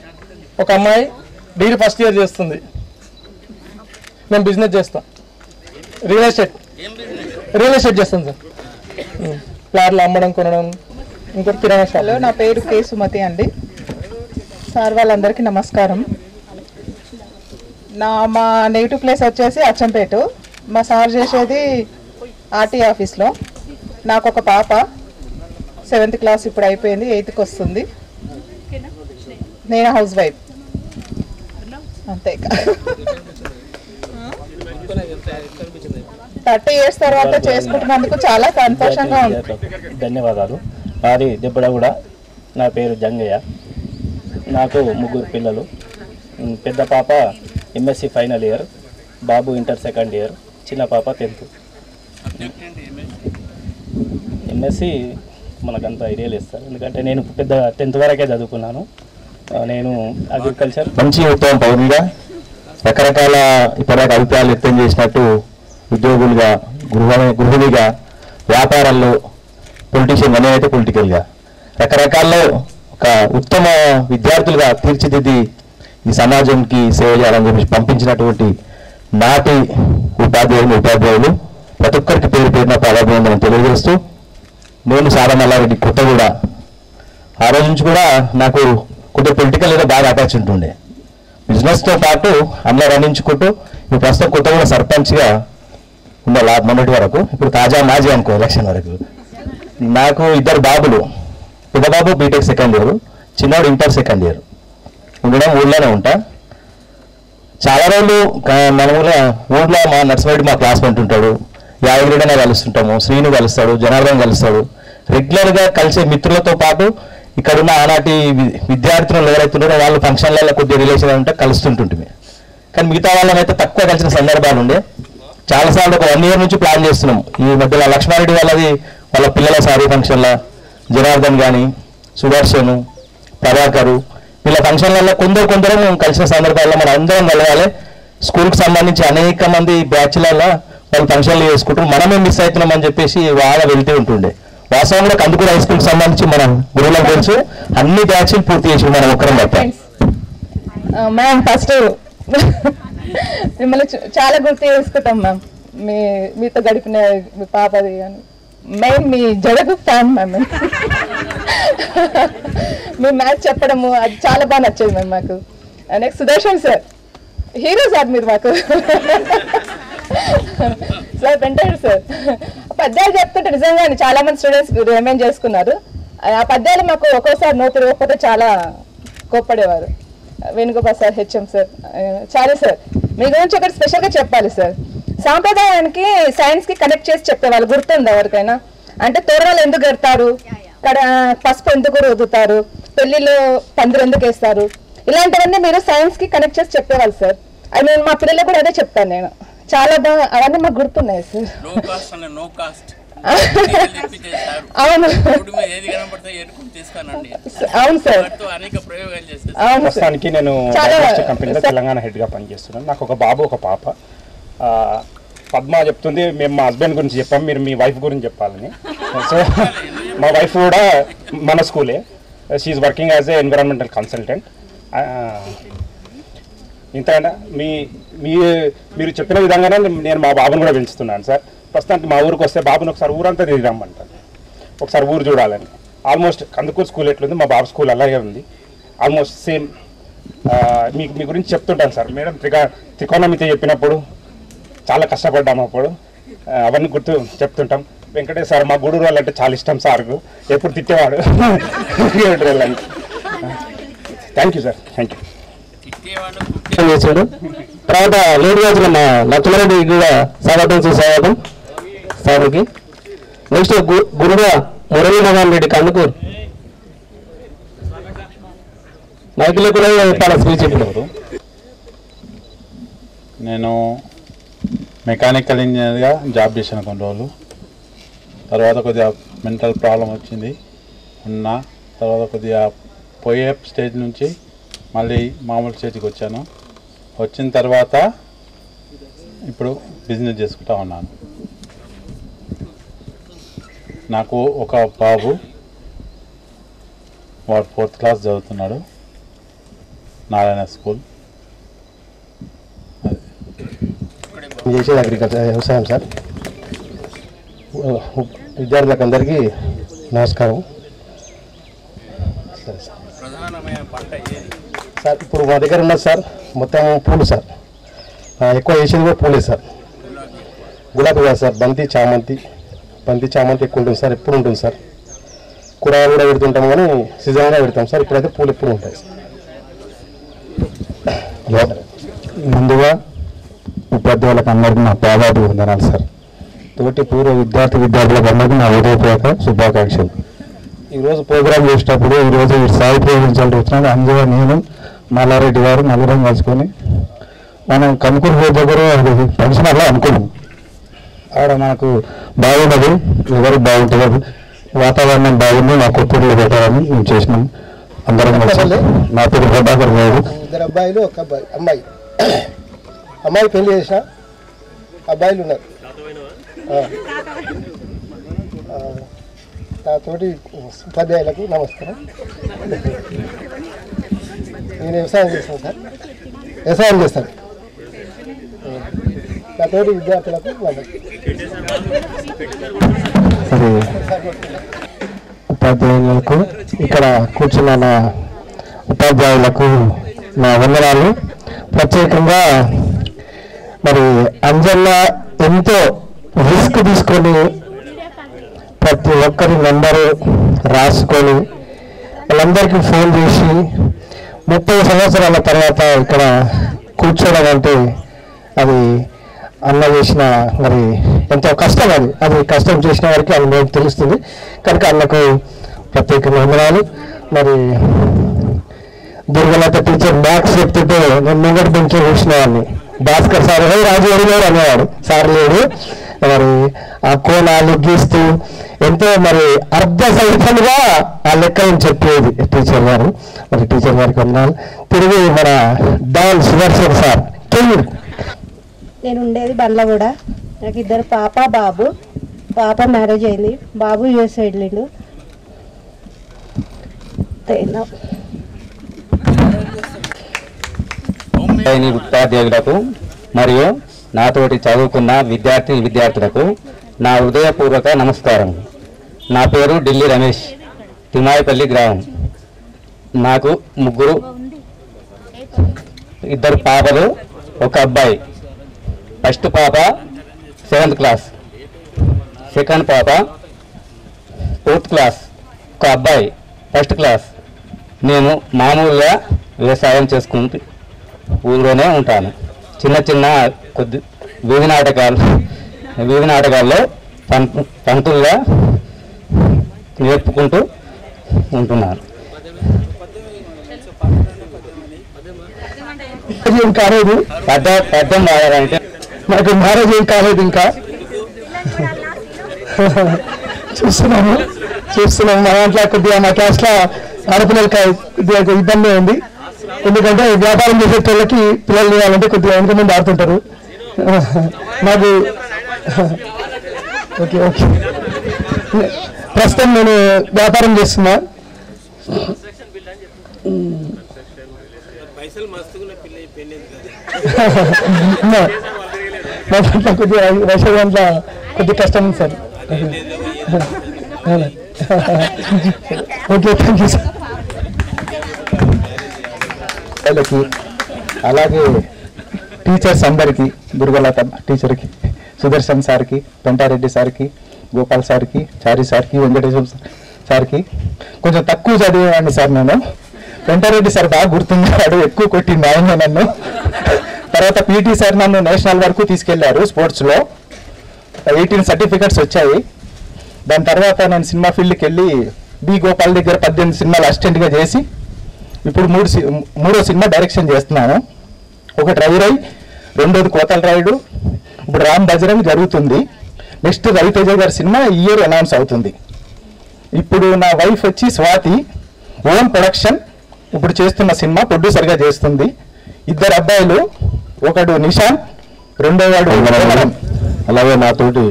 ఒక అమ్మాయి డిగ్రీ ఫస్ట్ ఇయర్ చేస్తుంది. మేము బిజినెస్ చేస్తాం, రియల్ ఎస్టేట్ చేస్తాం సార్. ఫ్లాట్లు అమ్మడం, కొనడం, ఇంకోటి కిరాణా షాప్. హలో, నా పేరు కే సుమతి అండి. సార్ వాళ్ళందరికీ నమస్కారం. మా నేటివ్ ప్లేస్ వచ్చేసి అచ్చంపేట. మా సార్ చేసేది ఆర్టీ ఆఫీస్లో. నాకు ఒక పాప 7th క్లాస్ ఇప్పుడు అయిపోయింది, 8th వస్తుంది. నేను హౌస్ వైఫ్ అంతే. 30 years తర్వాత చేసుకుంటున్నందుకు చాలా సంతోషంగా ఉంది. ధన్యవాదాలు. నాది దెబ్బడగూడ. నా పేరు జంగయ్య. నాకు 3 పిల్లలు. పెద్ద పాప ఎంఎస్సి ఫైనల్ ఇయర్, బాబు ఇంటర్ సెకండ్ ఇయర్, చిన్న పాప 10th. ఎంఎస్సి మనకంత ఐడియా లేదు సార్, ఎందుకంటే నేను పెద్ద 10th వరకే చదువుకున్నాను. నేను అగ్రికల్చర్. మంచి ఉత్తమ పౌరులుగా రకరకాల ఇప్పటిదాకా అభిప్రాయాలు వ్యక్తం చేసినట్టు ఉద్యోగులుగా, గృహిణిగా, వ్యాపారాల్లో, పొలిటీషియన్ అనేవైతే పొలిటికల్గా రకరకాల్లో ఒక ఉత్తమ విద్యార్థులుగా తీర్చిదిద్ది ఈ సమాజంకి సేవ చేయాలని చెప్పి పంపించినటువంటి నాటి ఉపాధ్యాయులు ప్రతి ఒక్కరికి పేరు పేరున ప్రాధాన్యతను తెలియజేస్తూ, నేను సారా మల్లారెడ్డి కొత్తగూడ. ఆ రోజు నుంచి కూడా నాకు కొద్దిగా పొలిటికల్ ఏదో బాగా అటాచ్ ఉంటుండే. బిజినెస్తో పాటు అందులో రణించుకుంటూ ఇప్పుడు ప్రస్తుతం కొత్తగూడ సర్పంచ్గా ఉండే మొన్నటి వరకు, ఇప్పుడు తాజా మాజీ అనుకో ఎలక్షన్ వరకు. నాకు 2 బాబులు. పెద్ద బాబు బీటెక్ సెకండ్ ఇయర్, చిన్నవాడు ఇంటర్ సెకండ్ ఇయర్. ఉండడం ఊళ్ళోనే ఉంటా. చాలా రోజులు ఊళ్ళో మా నర్సరెడ్డి మా క్లాస్మేట్ ఉంటాడు, యాదగిరిడనే కలుస్తుంటాము, శ్రీను కలుస్తాడు, జనార్దన్ కలుస్తాడు. రెగ్యులర్గా కలిసే మిత్రులతో పాటు ఇక్కడున్న ఆనాటి విద్యార్థులు ఎవరైతున్నారో వాళ్ళు ఫంక్షన్లలో కొద్దిగా రిలేషన్ ఉంటే కలుస్తుంటుంటుంది. కానీ మిగతా వాళ్ళనైతే తక్కువ కలిసిన సందర్భాలు ఉండే. చాలాసార్లు ఒక 1 year నుంచి ప్లాన్ చేస్తున్నాం. ఈ మధ్యలో లక్ష్మారెడ్డి వాళ్ళ పిల్లల సారీ ఫంక్షన్లో జనార్దన్ కానీ, సుదర్శను, ప్రభాకరు వీళ్ళ ఫంక్షన్లలో కొందరు కలిసిన సందర్భాల్లో మనం అందరం కలవాలి. స్కూల్కి సంబంధించి అనేక మంది బ్యాచ్లలో వాళ్ళు ఫంక్షన్లు చేసుకుంటారు, మనమే మిస్ అవుతున్నామని చెప్పేసి బాగా వెళ్తూ ఉంటుండే. వాస్తవంలో కందుకూరు హై స్కూల్కి సంబంధించి మనం గురువులకు తెలుసు, అన్ని బ్యాచ్లు పూర్తి చేసి మనం ఒక్కరం తప్ప. మ్యామ్, ఫస్ట్ మిమ్మల్ని చాలా గుర్తు చేసుకుంటాం మ్యామ్. మీతో గడిపిన మీ పాపది అని. మేము మీ జడకు ఫ్యాన్ మ్యామ్. మీ మ్యాథ్స్ చెప్పడము అది చాలా బాగా నచ్చేది మ్యామ్ మాకు. Next Sudarshan sir, hero sir మీరు మాకు. సార్ వెంకటేశ్వర సార్ పద్యాలు చెప్తుంటే నిజంగా చాలా మంది స్టూడెంట్స్ రిమైండ్ చేసుకున్నారు. ఆ పద్యాలు మాకు ఒక్కోసారి నోటు తిరగకపోతే చాలా కోప్పడేవారు. వేణుగోపాల్ సార్, హెచ్ఎం సార్, చాలా సార్ మీ గురించి ఒకటి స్పెషల్గా చెప్పాలి సార్. సాంప్రదాయానికి సైన్స్కి కనెక్ట్ చేసి చెప్పేవాళ్ళు గుర్తుందా ఎవరికైనా? అంటే తోరణాలు ఎందుకు కడతారు, పసుపు ఎందుకు రుద్దుతారు, పెళ్లిలో పందిరు ఎందుకు వేస్తారు, ఇలాంటివన్నీ మీరు సైన్స్కి కనెక్ట్ చేసి చెప్పేవాళ్ళు సార్. అది నేను మా పిల్లలకు కూడా అదే చెప్తాను. నేను చాలా బాగా అవన్నీ మాకు గుర్తున్నాయి సార్. అవును అవును సార్, ప్రస్తుతానికి నేను కంపెనీలో తెలంగాణ హెడ్గా పనిచేస్తున్నాను. నాకు ఒక బాబు, ఒక పాప. పద్మ చెప్తుంది మేము మా హస్బెండ్ గురించి చెప్పాము, మీరు మీ వైఫ్ గురించి చెప్పాలని. సో మా వైఫ్ కూడా మన స్కూలే. She working as a environmental consultant. ఇంతకన్నా మీరు చెప్పిన విధంగానే నేను మా బాబుని కూడా పెంచుతున్నాను సార్. ప్రస్తుతానికి మా ఊరికి వస్తే బాబుని ఒకసారి ఊరంతా తిరిగి రమ్మంటాను, ఒకసారి ఊరు చూడాలని. ఆల్మోస్ట్ కందుకూరు స్కూల్ ఎట్లుంది, మా బాబు స్కూల్ అలాగే ఉంది, ఆల్మోస్ట్ సేమ్. మీ గురించి చెప్తుంటాను సార్. మేడం త్రికోణమితి చెప్పినప్పుడు చాలా కష్టపడ్డాము అప్పుడు, అవన్నీ గుర్తు చెప్తుంటాం. వెంకటేశ్వర సార్ మా గూడూరు వాళ్ళంటే చాలా ఇష్టం సార్కు, ఎప్పుడు తిట్టేవాడు. Thank you sir, thank you. చేశాడు. తర్వాత లేడీ రోజున మా లక్ష్మారెడ్డి కూడా స్వాగతం సార్కి. నెక్స్ట్ గురుగా మురళీమోహన్ రెడ్డి కందుకూరు మైకులో కూడా చాలా స్పీచ్ చెప్పినారు. నేను మెకానికల్ ఇంజనీర్గా జాబ్ చేశాను కొన్ని రోజులు. తర్వాత కొద్దిగా మెంటల్ ప్రాబ్లం వచ్చింది తర్వాత కొద్దిగా పోయే స్టేజ్ నుంచి మళ్ళీ మామూలు స్టేజ్కి వచ్చాను. వచ్చిన తర్వాత ఇప్పుడు బిజినెస్ చేసుకుంటా ఉన్నాను. నాకు ఒక బాబు, వాడు 4th క్లాస్ చదువుతున్నాడు, నారాయణ స్కూల్. చేసేది అగ్రికల్చర్ వ్యవసాయం సార్. విద్యార్థులకు అందరికీ నమస్కారం. సరే సార్, ఇప్పుడు మా దగ్గర ఉన్నది సార్ మొత్తం పూలు సార్. ఎక్కువ వేసేది కూడా పూలే సార్. గులాబీ కాదు సార్, బంతి చామంతి ఎక్కువ ఉంటుంది సార్, ఎప్పుడు ఉంటుంది సార్. కూరగాయలు కూడా పెడుతుంటాం కానీ సీజన్గా పెడతాం సార్. ఇప్పుడైతే పూలు ఎప్పుడు ఉంటాయి సార్. ముందుగా ఉపాధ్యాయులకు అందరికీ నా పాదాభి వందనాలు సార్. తోటి పూర్వ విద్యార్థులకు అందరికీ నా హృదయపూర్వక శుభాకాంక్షలు. ఈరోజు ప్రోగ్రాం చేసేటప్పుడు ఈరోజు సాయి ప్రోగ్రాం వచ్చినాడు. అందులో నేను మల్లారెడ్డి గారు నలుగురం కలుసుకొని మనం కనుకూరు రోడ్ దగ్గర ఫంక్షన్ అలా అనుకున్నాం. ఆడ మనకు బాగున్నది, ఎవరు బాగుంటుంది, వాతావరణం బాగుంది, మా కొత్తూరులో పెట్టాలని మేము చేసినాం. అందరం కలిసి. నా పేరు ప్రభాకర్ గారు. 2 అబ్బాయిలు 1 అమ్మాయి. అమ్మాయి పెళ్లి చేసిన, అబ్బాయిలు ఉన్నారు. నాతోటి ఉపాధ్యాయులకు నమస్కారం. నేను వ్యవసాయం చేస్తాను సార్, వ్యవసాయం చేస్తాను. నాతోటి విద్యార్థులకు ఉపాధ్యాయులకు, ఇక్కడ కూర్చున్న నా ఉపాధ్యాయులకు నా వందనాలు. ప్రత్యేకంగా మరి అంజన్న ఎంతో రిస్క్ తీసుకొని ప్రతి ఒక్కరి నెంబరు రాసుకొని వాళ్ళందరికీ ఫోన్ చేసి 30 సంవత్సరాల తర్వాత ఇక్కడ కూర్చోవడం అంటే అది అన్న చేసిన మరి ఎంతో కష్టం. అది కష్టం చేసిన వారికి అనుభవం తెలుస్తుంది. కనుక అన్నకు ప్రత్యేకంగా వందనాలు. మరి దుర్గలత టీచర్ మ్యాథ్స్ చెప్తుంటే నేను ముంగటి బెంచ్లో కూర్చున్న వాడిని. భాస్కర్ సార్ రాజు గారు అనేవాడు, సార్ లేడు. మరి ఆ కోణాలు గీస్తూ ఎంతో మరి అర్ధ సైకిల్గా ఆ లెక్కలను చెప్పేది టీచర్ గారు. మరి టీచర్ గారికి వందనాలు. తిరిగి మన డాన్ సుదర్శన్ సార్ కింగ్. నేను ఉండేది బండ్లగూడ. నాకు 2 పాప బాబు. పాప మ్యారేజ్ అయింది, బాబు యూఎస్ వెళ్ళిండు. ఉపాధ్యాయులకు మరియు నాతోటి చదువుకున్న విద్యార్థులకు నా హృదయపూర్వక నమస్కారం. నా పేరు ఢిల్లీ రమేష్, తిమాయిపల్లి గ్రామం. నాకు 2 పాపలు 1 అబ్బాయి. ఫస్ట్ పాప 7th క్లాస్, సెకండ్ పాప 4th క్లాస్, 1 అబ్బాయి 1st క్లాస్. నేను మామూలుగా వ్యవసాయం చేసుకుంటూ ఊళ్ళోనే ఉంటాను. చిన్న కొద్ది వీధి నాటకాల్లో పంతులుగా నేర్పుకుంటూ ఉంటున్నాను. ఏం కాలేదు, పద్యం రాయాలంటే నాకు మ్యారేజ్ ఏం కాలేదు ఇంకా. చూస్తున్నాము మా దాంట్లో కొద్దిగా మా క్లాస్లో ఆడపిల్లలకి కొద్దిగా ఇబ్బంది ఉంది. ఎందుకంటే వ్యాపారం చేసే వాళ్ళకి పిల్లలు చేయాలంటే కొద్దిగా వెనక ముందు ఆడుతుంటారు. నాకు ఓకే ప్రస్తుతం నేను వ్యాపారం చేస్తున్నా. కొద్దిగా వైశాఖ దాంట్లో కొద్దిగా కష్టం ఉంది sir. Okay, thank you sir. అలాగే టీచర్స్ అందరికీ, దుర్గలత టీచర్కి, సుదర్శన్ సార్కి, పెంటారెడ్డి సార్కి, గోపాల్ సార్కి, చారి సార్కి, వెంకటేశ్వర సార్కి. కొంచెం తక్కువ చదివేవాడిని సార్ నేను. పెంటారెడ్డి సార్ బాగా గుర్తున్నాడు, ఎక్కువ కొట్టింది ఆయన నన్ను. తర్వాత పీటీ సార్ నన్ను నేషనల్ వరకు తీసుకెళ్లారు స్పోర్ట్స్లో. 18 సర్టిఫికెట్స్ వచ్చాయి. దాని తర్వాత నేను సినిమా ఫీల్డ్కి వెళ్ళి బి గోపాల్ దగ్గర 18 సినిమాలు అసిస్టెంట్గా చేసి ఇప్పుడు 3వ సినిమా డైరెక్షన్ చేస్తున్నాను. ఒకటి రవిరై, 2వది కోతల రాయుడు, ఇప్పుడు రామ్ బజరంగ్ జరుగుతుంది. నెక్స్ట్ రవితేజ గారి సినిమా ఈ ఇయర్ అనౌన్స్ అవుతుంది. ఇప్పుడు నా వైఫ్ వచ్చి స్వాతి, ఓన్ ప్రొడక్షన్ ఇప్పుడు చేస్తున్న సినిమా ప్రొడ్యూసర్గా చేస్తుంది. ఇద్దరు అబ్బాయిలు, ఒకడు నిషాన్, రెండో వాడు. అలాగే నాతోటి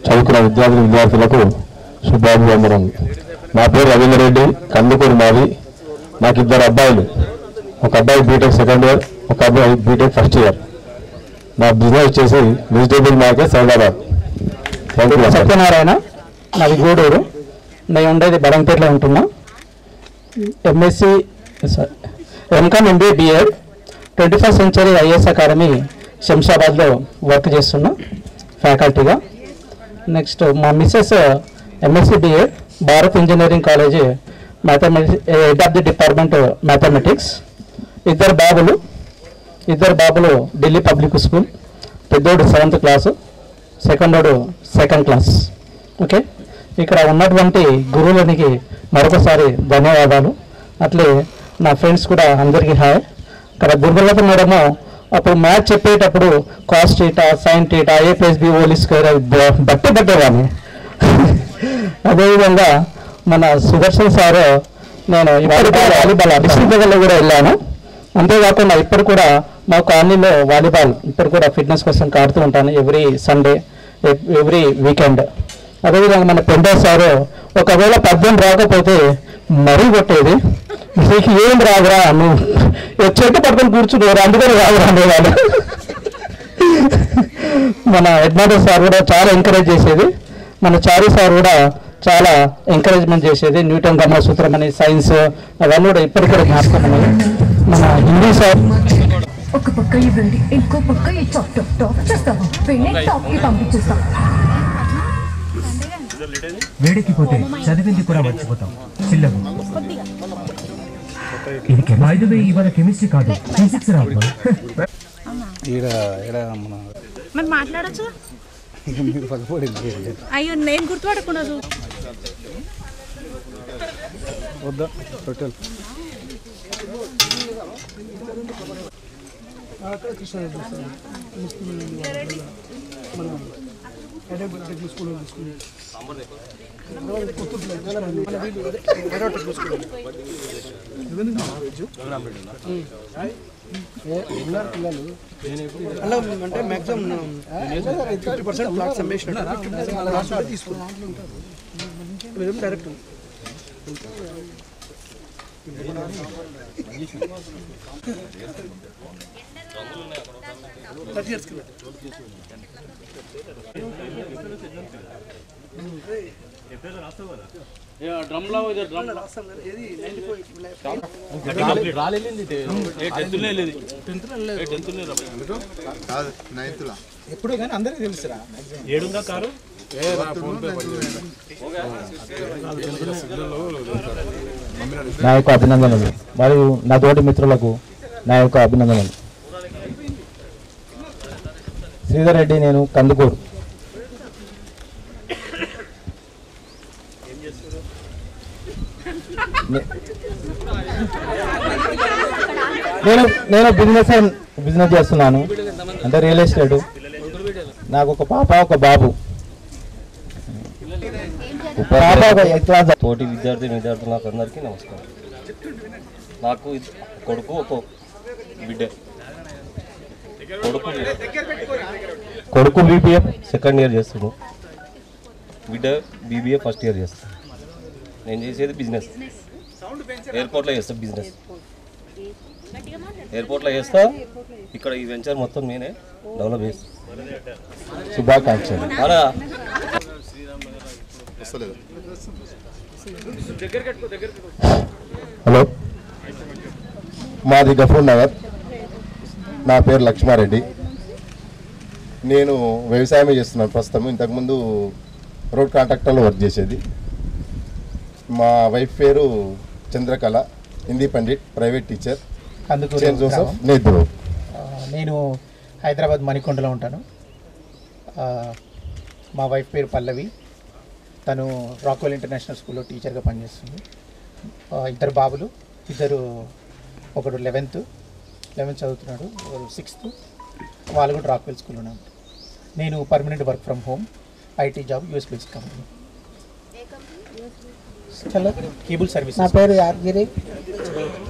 చదువుకున్న విద్యార్థులకు శుభాభివందనం. నా పేరు రవీంద్ర రెడ్డి, కందుకూరు మాది. నాకు ఇద్దరు అబ్బాయిలు, ఒక అబ్బాయి బీటెక్ సెకండ్ ఇయర్, ఒక అబ్బాయి బీటెక్ ఫస్ట్ ఇయర్. నా బిజినెస్ వచ్చేసి వెజిటేబుల్ మార్కెట్ సైదాబాద్. సత్యనారాయణ, నాది గూడూరు, నేను ఉండేది బడంపేటలో ఉంటున్నా. MSc MCom MBA BEd 21st century IAS academy శంషాబాద్లో వర్క్ చేస్తున్నా ఫ్యాకల్టీగా. నెక్స్ట్ మా missus MSc BEd Bharat engineering college mathematics, head of the department mathematics. ఇద్దరు బాబులు ఢిల్లీ పబ్లిక్ స్కూల్, పెద్దోడు 7th class, సెకండోడు 2nd class. Okay, ఇక్కడ ఉన్నటువంటి గురువులనికి మరొకసారి ధన్యవాదాలు. అట్లే నా ఫ్రెండ్స్ కూడా అందరికీ హాయ్. ఇక్కడ దుర్గలత మేడము అప్పుడు మ్యాథ్ చెప్పేటప్పుడు cos theta, sine theta, A+B² బట్టేవాడిని. అదేవిధంగా మన సుదర్శన్ సారు, నేను వాలీబాల్ డిస్ట్రిక్ట్ లెవెల్లో కూడా వెళ్ళాను. అంతేకాకుండా ఇప్పుడు కూడా మా కాలనీలో వాలీబాల్ ఇప్పుడు కూడా ఫిట్నెస్ కోసం ఆడుతూ ఉంటాను, ఎవ్రీ సండే, ఎవ్రీ వీకెండ్. అదేవిధంగా మన పెండా సారు ఒకవేళ పద్యం రాకపోతే మరీ కొట్టేది, నీకు ఏం రాదురా, నువ్వు చెట్టు పట్టుకొని కూర్చునేవారు, అందుకని రాదురా అనేవాళ్ళు. మన హెడ్ మాస్టర్ సార్ కూడా చాలా ఎంకరేజ్ చేసేది. మన చారీ సార్ కూడా చాలా ఎంకరేజ్మెంట్ చేసేది. న్యూటన్ బ్రహ్మసూత్రం అని సైన్స్ అవన్నీ కూడా ఇప్పటికీ జ్ఞాపకం ఉన్నాయి. మన హిందీ సార్ ఒక పక్క ఇవ్వండి, ఇంకో పక్క ఈ టాప్ చేస్తాము, టాప్కి పంపించేస్తాం. వేడెక్కిపోతే చదివింది కూడా మర్చిపోతాం. చిల్లము ఇది ఇవాళ కెమిస్ట్రీ కాదు, ఫిజిక్స్ రాదు. మరి మాట్లాడచ్చు. అయ్యో నేను గుర్తుపడకూడదు. అలా అంటే మ్యాక్సిమం 50% ప్లాట్ సమ్మేషన్ తీసుకున్నాం డైరెక్ట్. ఎప్పుడు కానీ అందరికీ తెలుసురా. ఏడుందా కారు నా యొక్క అభినందనలు మరియు నా తోటి మిత్రులకు నా యొక్క అభినందనలు. శ్రీధర్ రెడ్డి, నేను కందుకూరు. నేను బిజినెస్ చేస్తున్నాను, అంటే రియల్ ఎస్టేట్. నాకు ఒక పాప, ఒక బాబు. తోటి విద్యార్థులకు అందరికీ నమస్కారం. నాకు కొడుకు, ఒక బిడ్డ. కొడుకు బీబీఏ సెకండ్ ఇయర్ చేస్తున్నాడు, బిడ్డ బీబీఏ ఫస్ట్ ఇయర్ చేస్తాను. నేను చేసేది బిజినెస్, ఎయిర్పోర్ట్లో చేస్తా బిజినెస్. ఎయిర్పోర్ట్లో చేస్తా. ఇక్కడ ఈ వెంచర్ మొత్తం నేనే డెవలప్ చేస్తా. శుభాకాంక్షలు. హలో, మాది గఫూర్ నగర్. నా పేరు లక్ష్మారెడ్డి. నేను వ్యవసాయమే చేస్తున్నాను ప్రస్తుతం. ఇంతకుముందు రోడ్ కాంట్రాక్టర్లో వర్క్ చేసేది. మా వైఫ్ పేరు Chandrakala, Hindi pandit, private teacher, saint Joseph నేదురు. నేను హైదరాబాద్ మణికొండలో ఉంటాను. మా వైఫ్ పేరు పల్లవి, తను రాక్వెల్ ఇంటర్నేషనల్ స్కూల్లో టీచర్గా పనిచేస్తుంది. ఇద్దరు బాబులు, ఒకడు 11th చదువుతున్నాడు, 6th. వాళ్ళు కూడా రాక్వెల్ స్కూల్లో ఉన్నారు. నేను permanent work from home, IT job, US based company. Hello cable service. నా పేరు యాదగిరి.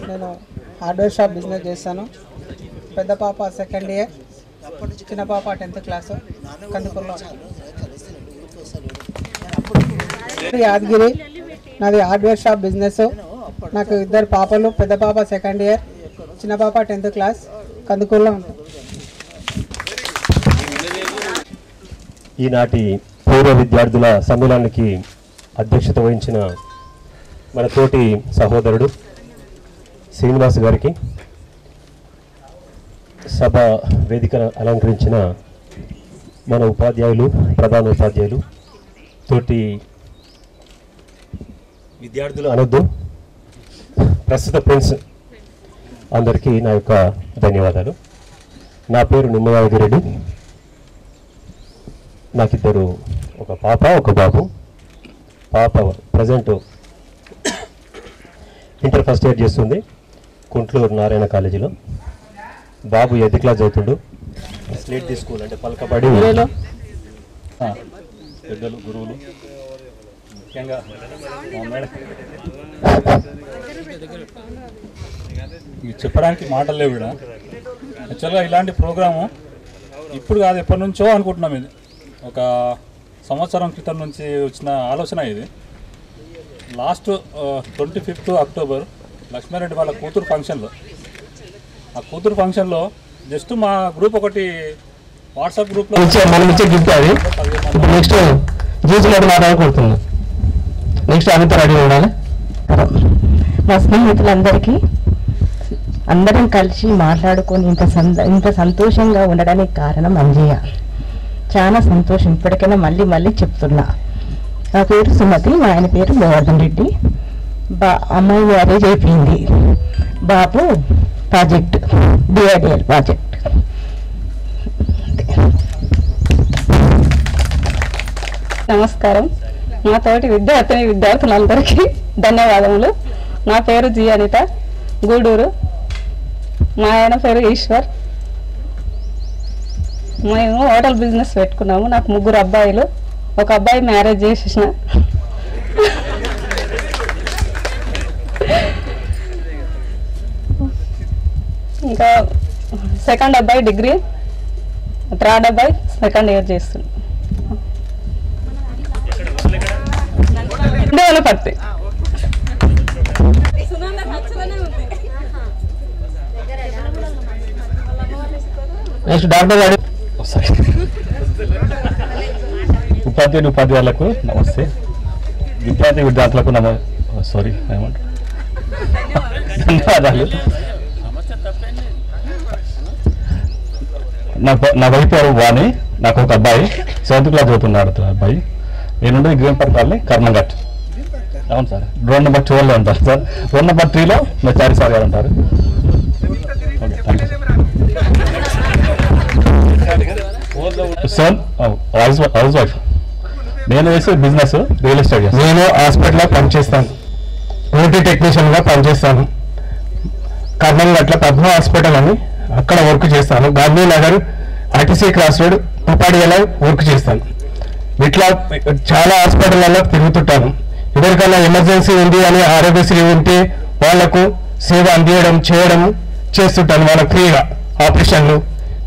నేను హార్డ్వేర్ షాప్ బిజినెస్ చేస్తాను. పెద్ద పాప సెకండ్ ఇయర్, చిన్న పాప 10th క్లాస్. కందుకూరులో యాదగిరి. నాది హార్డ్వేర్ షాప్ బిజినెస్. నాకు 2 పాపలు. పెద్ద పాప సెకండ్ ఇయర్, చిన్న పాప 10th క్లాస్. కందుకూరులో ఉంటాం. ఈనాటి పూర్వ విద్యార్థుల సమ్మేళనానికి అధ్యక్షత వహించిన మన తోటి సహోదరుడు శ్రీనివాస్ గారికి, సభ వేదిక అలంకరించిన మన ఉపాధ్యాయులు, ప్రధాన ఉపాధ్యాయులు, తోటి విద్యార్థులు అనొద్దు, ప్రస్తుత ఫ్రెండ్స్ అందరికీ నా యొక్క ధన్యవాదాలు. నా పేరు నిమ్మయాదగిరెడ్డి. నాకు 2 ఒక పాప, ఒక బాబు. పాప ప్రజెంట్ ఇంటర్ ఫస్ట్ ఇయర్ చేస్తుంది కుంట్లూరు నారాయణ కాలేజీలో. బాబు 8th క్లాస్ చదువుతుండు. స్లేట్ స్కూల్ అంటే పలకబడి పెద్దలు, గురువులు, ముఖ్యంగా చెప్పడానికి మాటలు లేవు. ఇక్కడ యాక్చువల్గా ఇలాంటి ప్రోగ్రాము ఇప్పుడు కాదు, ఎప్పటి నుంచో అనుకుంటున్నాం. ఇది ఒక సంవత్సరం క్రితం నుంచి వచ్చిన ఆలోచన. ఇది లాస్ట్ 25th అక్టోబర్ లక్ష్మారెడ్డి వాళ్ళ కూతురు ఫంక్షన్లో, ఆ కూతురు ఫంక్షన్లో జస్ట్ మా గ్రూప్ ఒకటి వాట్సాప్ గ్రూప్లో మనం ఇచ్చే గిఫ్ట్ అది. ఇప్పుడు నెక్స్ట్ జీజులో మాట్లాడుకుంటున్నాం. నెక్స్ట్ అమిత రెడీ ఉండాలి. మా స్నేహితులందరికీ అందరం కలిసి మాట్లాడుకొని ఇంత సంతోషంగా ఉండడానికి కారణం అంజయ్య. చాలా సంతోషం. ఇప్పటికైనా మళ్ళీ మళ్ళీ చెప్తున్నా. నా పేరు సుమతి, మా ఆయన పేరు గోవర్ధన్ రెడ్డి. అమ్మాయి మ్యారేజ్ అయిపోయింది. బాబు ప్రాజెక్ట్, డిఐడిఎల్ ప్రాజెక్ట్. నమస్కారం. మా తోటి విద్యార్థులందరికీ ధన్యవాదములు. నా పేరు జి అనిత, గూడూరు. మా ఆయన పేరు ఈశ్వర్. మేము హోటల్ బిజినెస్ పెట్టుకున్నాము. నాకు 3 అబ్బాయిలు. ఒక అబ్బాయి మ్యారేజ్ చేసేసిన. ఇంకా సెకండ్ అబ్బాయి డిగ్రీ, 3rd అబ్బాయి సెకండ్ ఇయర్ చేస్తుంది. పడితే నెక్స్ట్ డాక్టర్ గారు. ఉపాధ్యాయులకు నమస్తే. విద్యార్థులకు ధన్యవాదాలు. నా వైపు పేరు వాణి. నాకు ఒక అబ్బాయి 7th క్లాస్ చదువుతున్నాడు. అబ్బాయి నేనుండేది గ్రీన్ పార్క్ కాలనీ, కర్మంఘట్. అవును సార్, రోడ్ నెంబర్ 12లో ఉంటారు సార్. రోడ్ నెంబర్ 3లో మా చారి సార్ గారు ఉంటారు. Okay, thank you sir. House wife. నేను వేసే బిజినెస్ రియల్ ఎస్టేట్. నేను హాస్పిటల్లో పనిచేస్తాను. ఓటీ టెక్నీషియన్గా పనిచేస్తాను. కర్మంఘట్ల పద్మ హాస్పిటల్ అని అక్కడ వర్క్ చేస్తాను. Gandhi Nagar, RTC cross road, పుపాడియాలో వర్క్ చేస్తాను. ఇట్లా చాలా హాస్పిటల్లో తిరుగుతుంటాను. ఎవరికైనా ఎమర్జెన్సీ ఉంది అని ఆరోగ్యశ్రీ ఉంటే వాళ్లకు సేవ అందించడం చేయడం చేస్తుంటాను. వాళ్ళకి ఫ్రీగా ఆపరేషన్లు,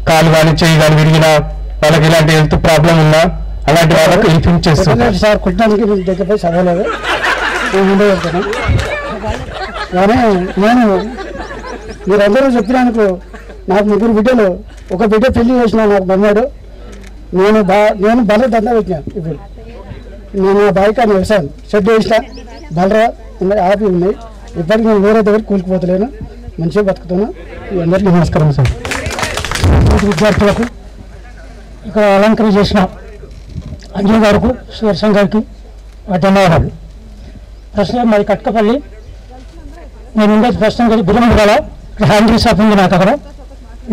కాలు కానీ చెయ్యి కానీ విరిగినా, వాళ్ళకి ఇలాంటి హెల్త్ ప్రాబ్లం ఉన్నా అలాంటి వాళ్ళకు హెల్పింగ్ చేస్తుంటాను. సార్ కుట్టానికి మీ దగ్గర చదవలేదు, ముందే వెళ్తాను. కానీ నేను మీరందరూ చెప్పినందుకు నాకు 3 బిడ్డలు. ఒక బిడ్డ పెళ్లి చేసిన నాకు బొమ్మాడు. నేను బల దందా పెట్టినాను. ఇప్పుడు నేను ఆ బాయికాన్ని వ్యవసాయం షెడ్ వేసిన బలరా ఉన్నాయి, ఆపి ఉన్నాయి. ఇప్పటికి నేను వేరే దగ్గర కూలిపోతలేను, మంచిగా బతుకుతాను. అందరికీ నమస్కారం సార్. విద్యార్థులకు ఇక్కడ అలంకరణ చేసిన అంజయ్ గారికి, సుదర్శన్ గారికి ధన్యవాదాలు. ప్రస్తుతం మరి కట్కపల్లి నేను ఉండేది ప్రస్తుతం కదా బిరమగల హ్యాండిల్ షాప్ ఉంది నాకు. అక్కడ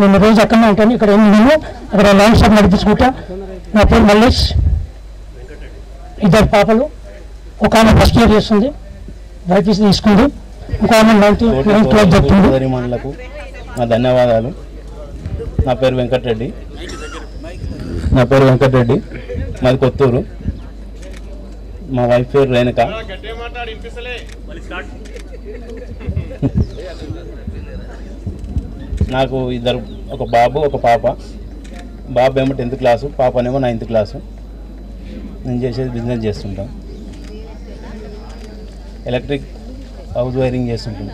నేను రోజు అక్కడనే ఉంటాను. ఇక్కడ నేను అక్కడ ల్యాండ్ షాప్ నడిపించుకుంటా. నా పేరు మల్లేష్. 2 పాపలు. ఒక ఆమె ఫస్ట్ ఇయర్ చేస్తుంది, వైపీసీ తీసుకుంది. ఒక ఆమె 9th క్లాస్ చెప్తుంది. నా ధన్యవాదాలు. నా పేరు వెంకటరెడ్డి. మాది కొత్తూరు. మా వైఫ్ పేరు రేణుక. నాకు ఇద్దరు, ఒక బాబు ఒక పాప. బాబు ఏమో 10th క్లాసు, పాపనేమో 9th క్లాసు. నేను చేసేది బిజినెస్ చేస్తుంటాం, ఎలక్ట్రిక్ హౌస్ వైరింగ్ చేస్తుంటాం.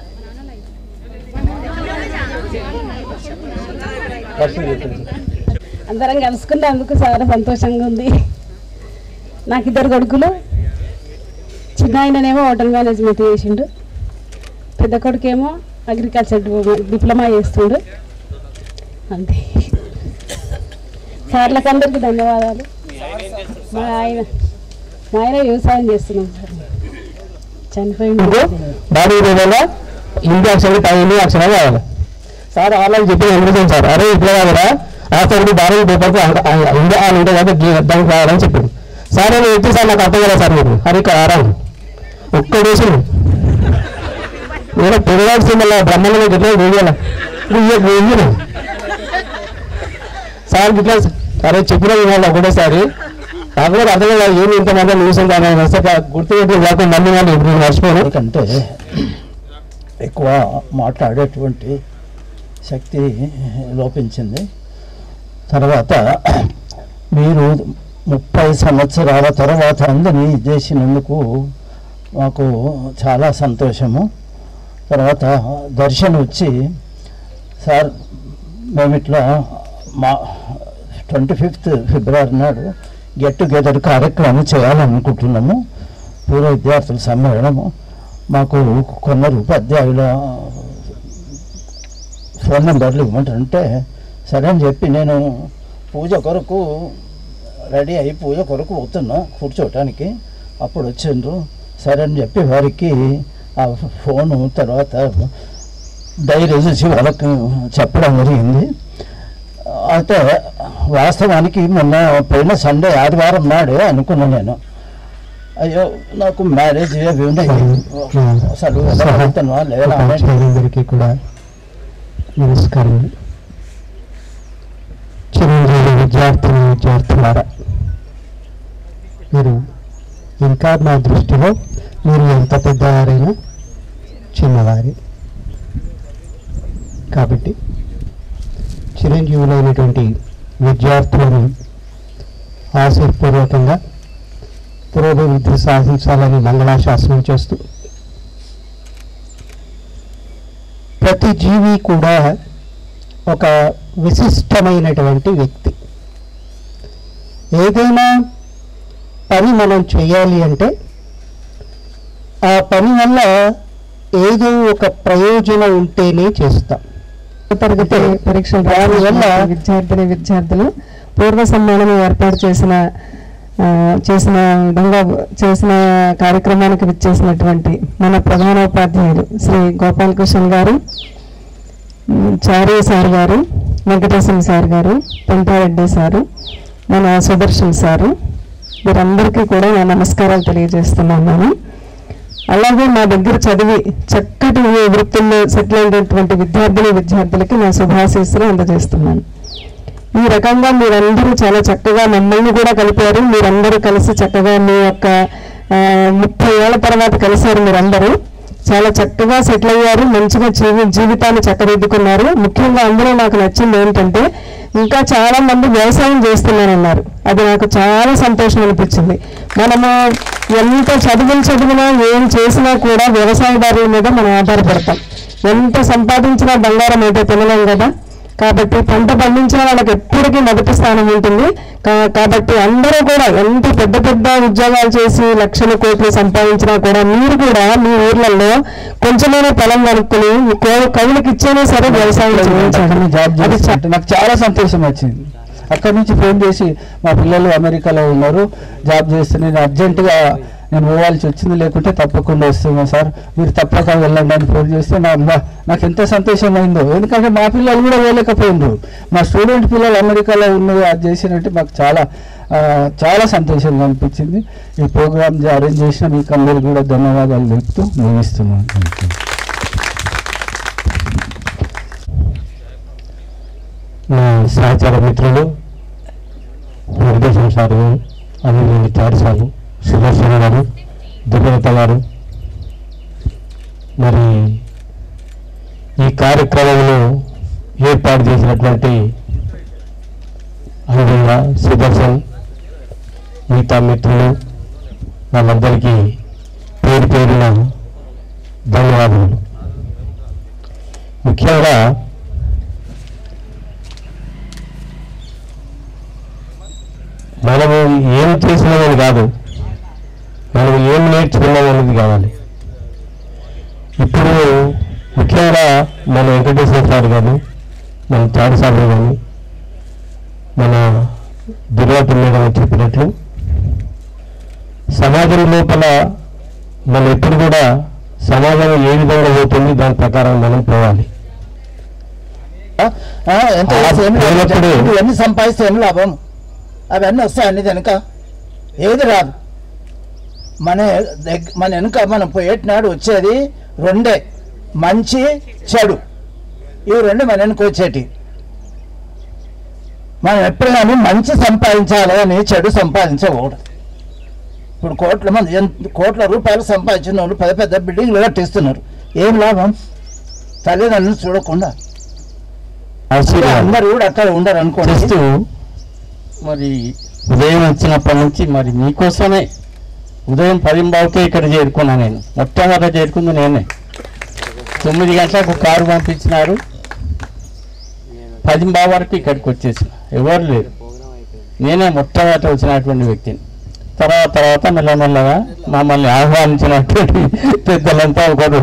అందరం కలుసుకున్నందుకు చాలా సంతోషంగా ఉంది. నాకు 2 కొడుకులు. చిన్న ఆయననేమో హోటల్ మేనేజ్మెంట్ చేసిండు, పెద్ద కొడుకేమో అగ్రికల్చర్ డిప్లొమా చేస్తుండు. అంతే. సార్లకు అందరికీ ధన్యవాదాలు. మా ఆయన వ్యవసాయం చేస్తున్నాం సార్, చనిపోయింది. బాడీ వల్ల హిందీ అక్షరాలు 10 అక్షరాలు కావాలి సార్. వాళ్ళకి చెప్పి అనిపిస్తుంది సార్, అరే ఇట్లా కాదురా ఆఖరికి భారత పేపర్కి హిందీ వాళ్ళు ఉంటే కదా దానికి రావాలని చెప్పింది సార్. నేను చెప్తే సార్ నాకు అర్థం కదా సార్, మీరు అరే ఇక్కడ ఆరాము ఒక్క దేశం నేను పెరగాల్సింది మళ్ళీ బ్రహ్మాండ ఎట్లా వేయాల సార్ ఇట్లా సరే చెప్పిన వాళ్ళు ఒకటేసారి నాకు కూడా అర్థం కదా ఏమి ఇంతమంది న్యూస్ వస్తే గుర్తుపెట్టి కాకుండా మళ్ళీ వాళ్ళు ఇప్పుడు మర్చిపోను. ఎందుకంటే ఎక్కువ మాట్లాడేటువంటి శక్తి లోపించింది. తర్వాత మీరు 30 సంవత్సరాల తర్వాత అందరినీ చేసినందుకు మాకు చాలా సంతోషము. తర్వాత దర్శన్ వచ్చి సార్ మేము ఇట్లా మా 25th ఫిబ్రవరి నాడు గెట్ టుగెదర్ కార్యక్రమం చేయాలనుకుంటున్నాము, పూర్వ విద్యార్థుల సమ్మేళనము. మాకు కొందరు ఉపాధ్యాయుల ఫోన్ నెంబర్లు ఇవ్వమంటారంటే సరే అని చెప్పి నేను పూజ కొరకు రెడీ అయ్యి పూజ కొరకు పోతున్నా కూర్చోవటానికి. అప్పుడు వచ్చిండ్రు. సరే అని చెప్పి వారికి ఆ ఫోను తర్వాత డైరీ చూసి వాళ్ళకి చెప్పడం జరిగింది. అయితే వాస్తవానికి మొన్న పోయిన సండే ఆదివారం నాడే అనుకున్నాను నేను, అయ్యో నాకు మ్యారేజ్ అవి ఉన్నాయి అసలు లేదా. అందరికీ కూడా నమస్కారం. చిరంజీవి విద్యార్థులారా, మీరు ఇంకా నా దృష్టిలో మీరు ఎంత పెద్దవారైనా చిన్నవారి కాబట్టి చిరంజీవులైనటువంటి విద్యార్థులను ఆశీర్పూర్వకంగా పురోగతి సాధించాలని మంగళాశాసనం చేస్తూ, ప్రతి జీవి కూడా ఒక విశిష్టమైనటువంటి వ్యక్తి. ఏదైనా పని మనం చేయాలి అంటే ఆ పని వల్ల ఏదో ఒక ప్రయోజనం ఉంటేనే చేస్తాం. తరగతి పరీక్షలు వల్ల విద్యార్థులు పూర్వ సమ్మేళనం ఏర్పాటు చేసిన కార్యక్రమానికి విచ్చేసినటువంటి మన ప్రధానోపాధ్యాయులు శ్రీ గోపాలకృష్ణ గారు, చార్య సార్ గారు, వెంకటేశ్వర సార్ గారు, పెంటారెడ్డి సారు, మన సుదర్శన్ సారు, వీరందరికీ కూడా నా నమస్కారాలు తెలియజేస్తున్నాను. అలాగే మా దగ్గర చదివి చక్కటి వృత్తుల్లో సెటిల్ అయినటువంటి విద్యార్థులకి నా శుభాశీస్సులు అందజేస్తున్నాను. ఈ రకంగా మీరందరూ చాలా చక్కగా మమ్మల్ని కూడా కలిపారు. మీరందరూ కలిసి చక్కగా మీ యొక్క 30 ఏళ్ల తర్వాత కలిశారు. మీరందరూ చాలా చక్కగా సెటిల్ అయ్యారు, మంచిగా జీవితాన్ని చక్కదిద్దుకున్నారు. ముఖ్యంగా అందులో నాకు నచ్చింది ఏంటంటే ఇంకా చాలా మంది వ్యవసాయం చేస్తున్నారన్నారు. అది నాకు చాలా సంతోషం అనిపించింది. మనము ఎంత చదివినా ఏం చేసినా కూడా వ్యవసాయదారుల మీద మనం ఆధారపడతాం. ఎంత సంపాదించినా బంగారం అయితే తినలేం కదా. కాబట్టి పంట పండించిన వాళ్ళకి ఎప్పటికీ మొదటి స్థానం ఉంటుంది. కాబట్టి అందరూ కూడా ఎంత పెద్ద పెద్ద ఉద్యోగాలు చేసి లక్షల కోట్లు సంపాదించినా కూడా మీరు కూడా మీ ఊర్లలో కొంచెమైనా పొలం కనుక్కొని కవులకు ఇచ్చేనా సరే వ్యవసాయం చేయించాలి. నాకు చాలా సంతోషం వచ్చింది. అక్కడి నుంచి ఫోన్ చేసి మా పిల్లలు అమెరికాలో ఉన్నారు, జాబ్ చేస్తే నేను అర్జెంటుగా నేను పోవాల్సి వచ్చింది, లేకుంటే తప్పకుండా వస్తున్నాను సార్, మీరు తప్పక వెళ్ళండి అని ఫోన్ చేస్తే నాకు ఎంత సంతోషం అయిందో. ఎందుకంటే మా పిల్లలు కూడా వెళ్ళలేకపోయిండ్రు, మా స్టూడెంట్ పిల్లలు అమెరికాలో ఉన్నది అది చేసినట్టు మాకు చాలా చాలా సంతోషంగా అనిపించింది. ఈ ప్రోగ్రామ్ అరేంజ్ చేసిన మీకు అందరూ కూడా ధన్యవాదాలు చెప్తూ ముగిస్తున్నాను. నా సహచార మిత్రులు వెంకటేశ్వర సారు, అనిల్ చారి సారు, సుదర్శన గారు, దుర్గత గారు, మరి ఈ కార్యక్రమంలో ఏర్పాటు చేసినటువంటి అనుభవ సుదర్శన్, మిగతా మిత్రులు వాళ్ళందరికీ పేరు పేరున ధన్యవాదాలు. ముఖ్యంగా మనము ఏం చేసినామని కాదు, మనం ఏం నేర్చుకున్నామనేది కావాలి. ఇప్పుడు ముఖ్యంగా మన వెంకటేశ్వర సార్ కానీ, మన చాడు సార్ కానీ, మన దుర్గాప మేడం చెప్పినట్లు సమాజం లోపల మనం ఎప్పుడు కూడా సమాజం ఏ విధంగా పోతుంది దాని ప్రకారం మనం పోవాలి. ఎన్ని సంపాదిస్తే ఎన్ని లాభం, అవన్నీ వస్తాయి అన్ని వెనుక ఏది రాదు. మన వెనుక మనం పోయేటినాడు వచ్చేది రెండే, మంచి చెడు. ఇవి రెండు మన వెనుక వచ్చేటి. మనం ఎప్పుడైనా మంచి సంపాదించాలి అని చెడు సంపాదించకూడదు. ఇప్పుడు కోట్ల రూపాయలు సంపాదించిన వాళ్ళు పెద్ద పెద్ద బిల్డింగ్లు కట్టిస్తున్నారు. ఏం లాభం? తల్లిదండ్రులు చూడకుండా అందరూ కూడా అక్కడ ఉండరు అనుకోండి. మరి ఉదయం వచ్చినప్పటి నుంచి మరి మీకోసమే ఉదయం 10:15కే ఇక్కడ చేరుకున్నా. నేను మొట్టమొదట చేరుకుంది నేనే. 9 గంటలకు కారు పంపించినారు, 10:15 వరకు ఇక్కడికి వచ్చేసిన. ఎవరు లేరు, నేనే మొట్టమొదట వచ్చినటువంటి వ్యక్తిని. తర్వాత మెల్లమెల్లగా మమ్మల్ని ఆహ్వానించినటువంటి పెద్దలంతా ఒకరు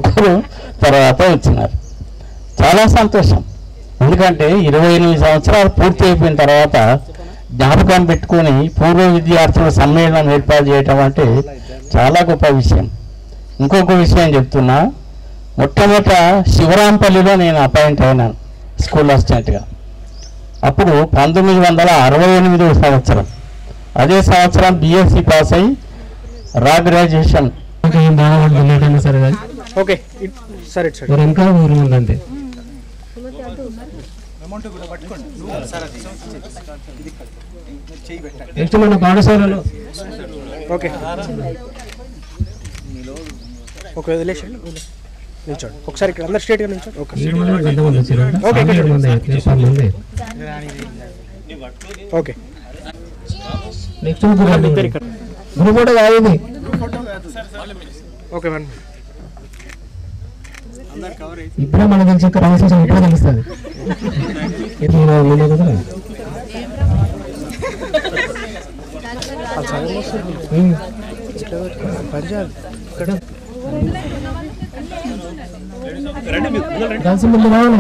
తర్వాత వచ్చినారు. చాలా సంతోషం. ఎందుకంటే 28 సంవత్సరాలు పూర్తి అయిపోయిన తర్వాత జ్ఞాపకం పెట్టుకొని పూర్వ విద్యార్థుల సమ్మేళనం ఏర్పాటు చేయటం అంటే చాలా గొప్ప విషయం. ఇంకొక విషయం చెప్తున్నా, మొట్టమొదట శివరాంపల్లిలో నేను అపాయింట్ అయినాను స్కూల్ అసిస్టెంట్గా. అప్పుడు 1968 సంవత్సరం. అదే సంవత్సరం BSc పాస్ అయ్యి రా గ్రాడ్యుయేషన్. సరే ఓకే సరే ఇంకా ఊరు ఉందంటే నెక్స్ట్ మన పాఠశాలలో ఓకే ఓకే వదిలేసండి, నిల్చోండి ఒకసారి. ఇక్కడ అందరు స్ట్రేట్గా నిల్చోండి. ఓకే నెక్స్ట్ గ్రూప్ ఫోటో కాదు ఇది. Okay madam. ఇప్పుడే మనకు తెలిసి రాసేసి ఇప్పుడే తెలుస్తుంది. కలిసి ముందు రావాలి.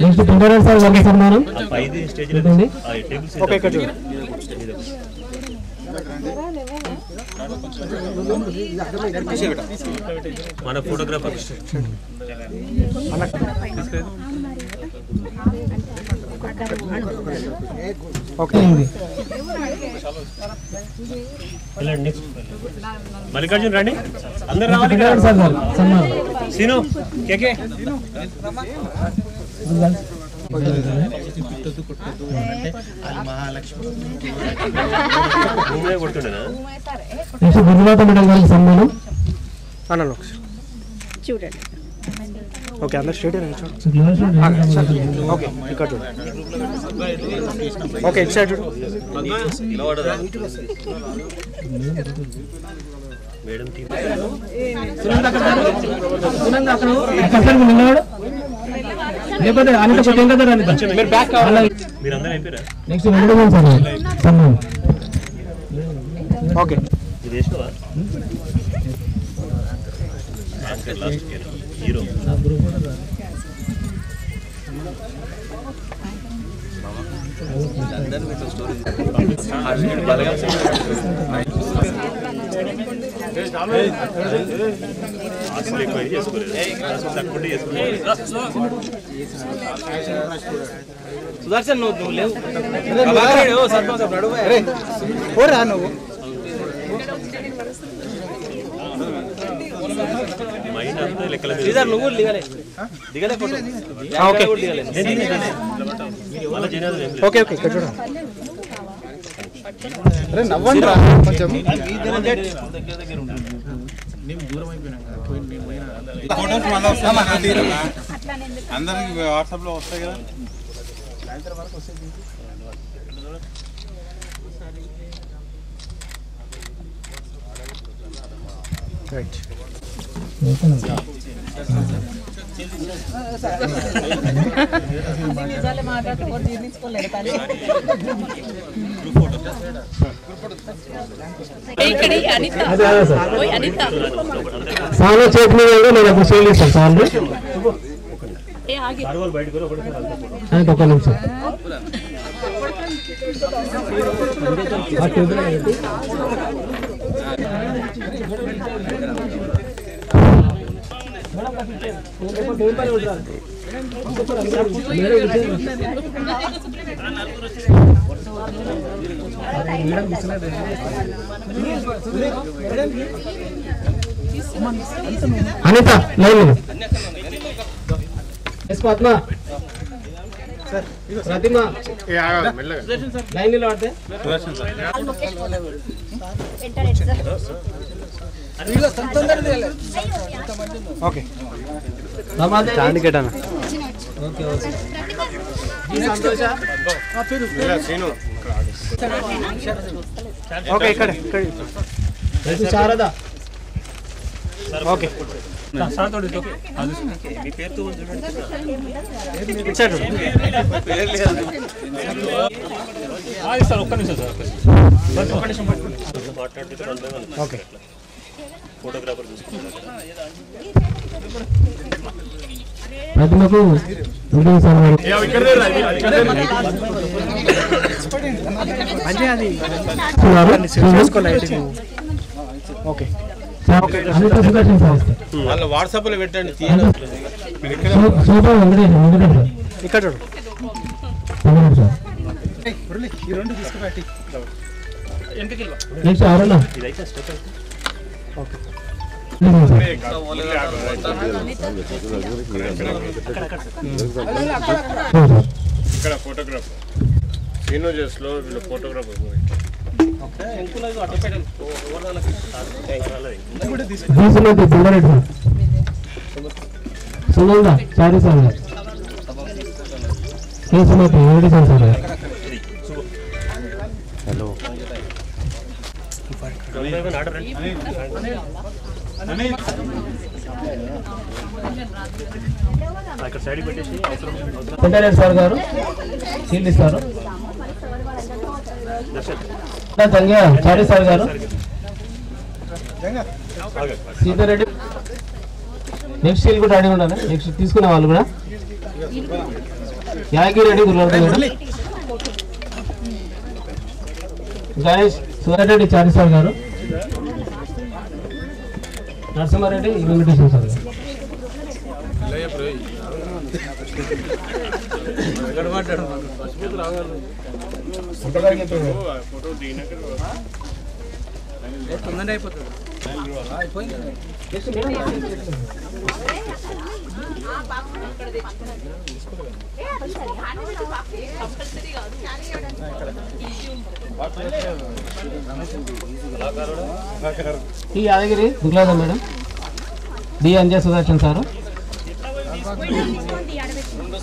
నెక్స్ట్ పిండరాజు సార్ గారికి సన్మానం. ఓకే ఇక్కడ మన ఫోటోగ్రాఫర్ ఓకే మల్లికార్జున్ రండి, అందరు రావాలి. సీను కేకే గురువాత మేడం గారికి సన్మానం. అన్నాను చూడండి. ఓకే అందరు స్ట్రేట్ ఓకే ఇక్కడ చూడండి. ఓకే ఇటు సైడ్ చూడు. లేకపోతే అనిత కొంచెం కదా నెక్స్ట్ సన్మానం. ఓకే హీరో సుదర్శన్ నువ్వు లేవు నువ్వు నువ్వు దిగలే ఓకే ఓకే ఇక్కడ చూడండి. అరే నవ్వండి రా కొంచెం. అందరికి వాట్సాప్ లో వస్తాయి కదా. రైట్ సార్లు చేతి మీద నేను అప్పుడు సేల్ చేస్తాను సార్లు ఒక నిమిషం అనిత లైన్ పద్మ ప్రతిమ లైన్ నిలబడితే ఓకే చాందికేటనా ఓకే సంతోష ఓకే ఇక్కడ శారద ఓకే సార్ ఒక్క నిమిషం సార్ ఓకే ఫోటోగ్రాఫర్ ప్రతిమకు ఓకే వాళ్ళు వాట్సాప్ లో పెట్టండి. ఇక్కడ చూడు. ఈ రెండు తీసుకుపెట్టి ఓకే ఇక్కడ ఫోటోగ్రాఫర్ సీనోజెస్ లో వీళ్ళు photographer Sunanda sorry sir hello Venkateswara sir గారు సీల్ ఇస్తారు. చారీ సార్ గారు సీతారెడ్డి నెక్స్ట్ సీల్ కూడా రెడీ ఉండాలి. నెక్స్ట్ తీసుకునే వాళ్ళు కూడా యాగి రెడ్డి గురువారెడ్డి గణేష్ సుధారెడ్డి చారీ సార్ గారు నరసింహారెడ్డి వెంకటేశ్వర సార్ గారు ఈ యాదగిరి దుర్లాద madam D Anjay Sudarshan sir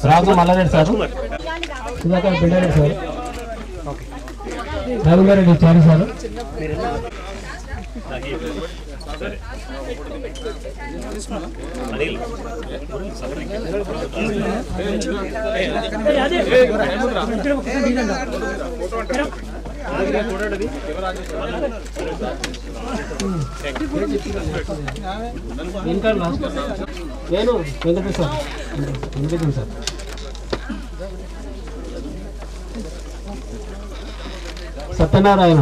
Raghu Mallareddy sir Sudhakar పిండారెడ్డి సారు రవీంద్రారెడ్డి చారి సారు ఇంకా లాస్ట్ నేను వెంకటేశ్వర సార్ సత్యనారాయణ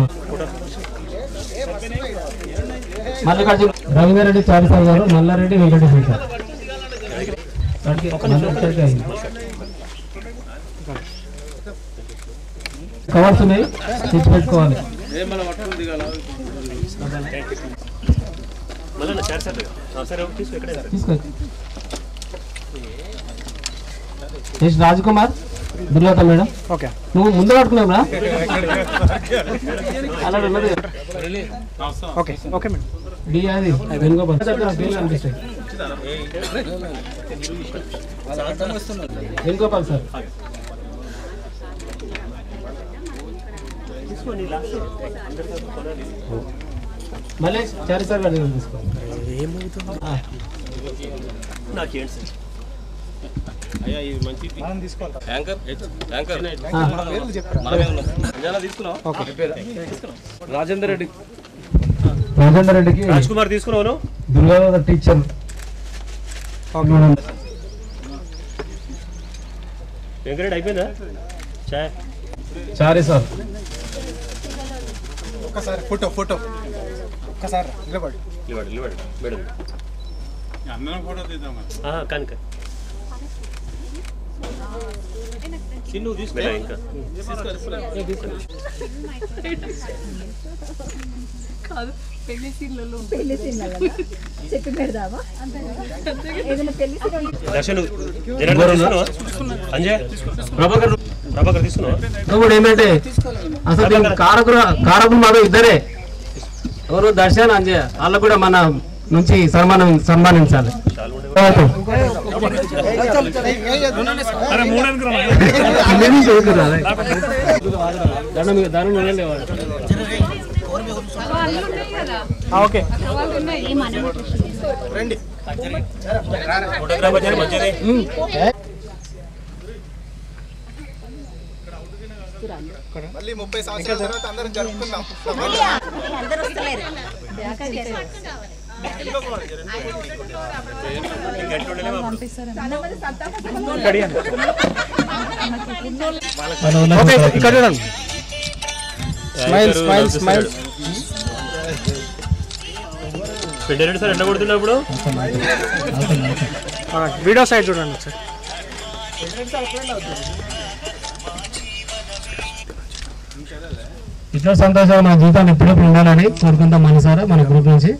మల్లికార్జున రవీంద్రారెడ్డి చారిసార్ గారు మల్లారెడ్డి వెంకటేశ్వర సార్ కవర్స్ ఉన్నాయి తెచ్చి పెట్టుకోవాలి. నెక్స్ట్ రాజ్ కుమార్ దుర్లత మేడం. ఓకే నువ్వు ముందు పట్టుకున్నావురా అలా ఉన్నది. Okay okay madam. డి అది వేణుగోపాల్ అనిపిస్తాయి. వేణుగోపాల్ సార్. మళ్ళీ చారి సార్ గారి దగ్గర తీసుకో. రాజేందర్ రెడ్డి రాజ్ కుమార్ తీసుకున్నాను. దుర్గాద టీచర్ వెంకరెడ్డి అయిపోయిందా? చారి సార్. ఒక్కసారి ఫోటో ఒక్కసారి నిలబడి మేడం అందరం ఫోటో తీద్దామా? కనుక చిన్ను తీసుకో ఇంకా కాదు పెళ్లి సీన్లలో చెప్పి పెడదామా ఏదైనా పెళ్లి దర్శన్ అంజయ్ ప్రభాకర్ తీసుకున్నావు. ఏమంటే అసలు కారకులు మాకు ఇద్దరే, ఎవరు దర్శన్ అంజయ్. వాళ్ళకు కూడా మన నుంచి సన్మానించాలి. ఓకే రండి. మళ్ళీ 30 సంవత్సరాల తర్వాత అందరం జరుపుకుందాం. పెట్టారండి సార్. ఎండ కొడుతున్నా ఇప్పుడు వీడియో సైడ్ చూడండి సార్. ఇట్లా సంతోషంగా మన జీవితాన్ని ఎప్పుడప్పుడు ఉండాలని కోరుకుంటాం మనసారా మన గ్రూప్ నుంచి.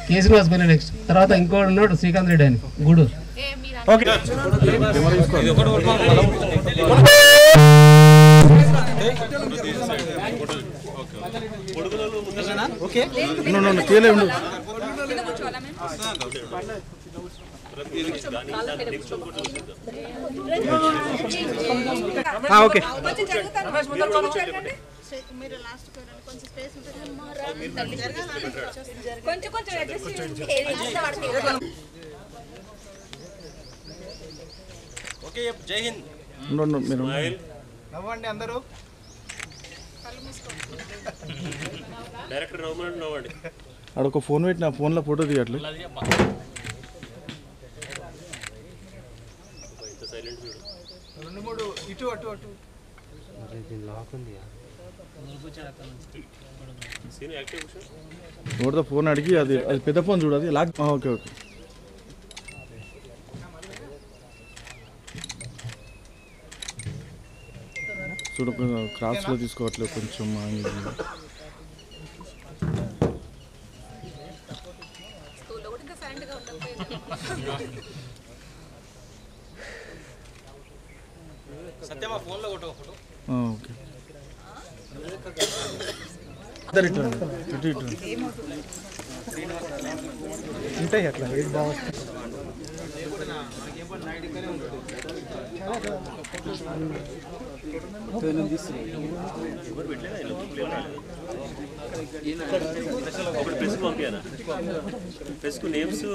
కేసీనివాస్ పల్లి నెక్స్ట్, తర్వాత ఇంకోటి ఉన్నాడు శ్రీకాంత్ రెడ్డి అని గూడు. ఓకే జై హింద్. నవ్వండి అందరూ. డైరెక్టర్ నవ్వండి. అడొక ఫోన్ పెట్టి నా ఫోన్లో ఫోటో తీయట్లేదు. రెండు మూడు ఇటు అటు అటు ఎవరితో ఫోన్ అడిగి అది పెద్ద ఫోన్ చూడదు లాక్. ఓకే ఓకే చూడ క్రాస్లో తీసుకోవట్లేదు కొంచెం. సత్యమా ఫోన్లో కొట్టు ఫోటో. ఓకే ఇటు ఉంటాయి అట్లా ఏది బాగుంది. ప్రెస్ పంపియానా? ప్రెస్కు నేమ్స్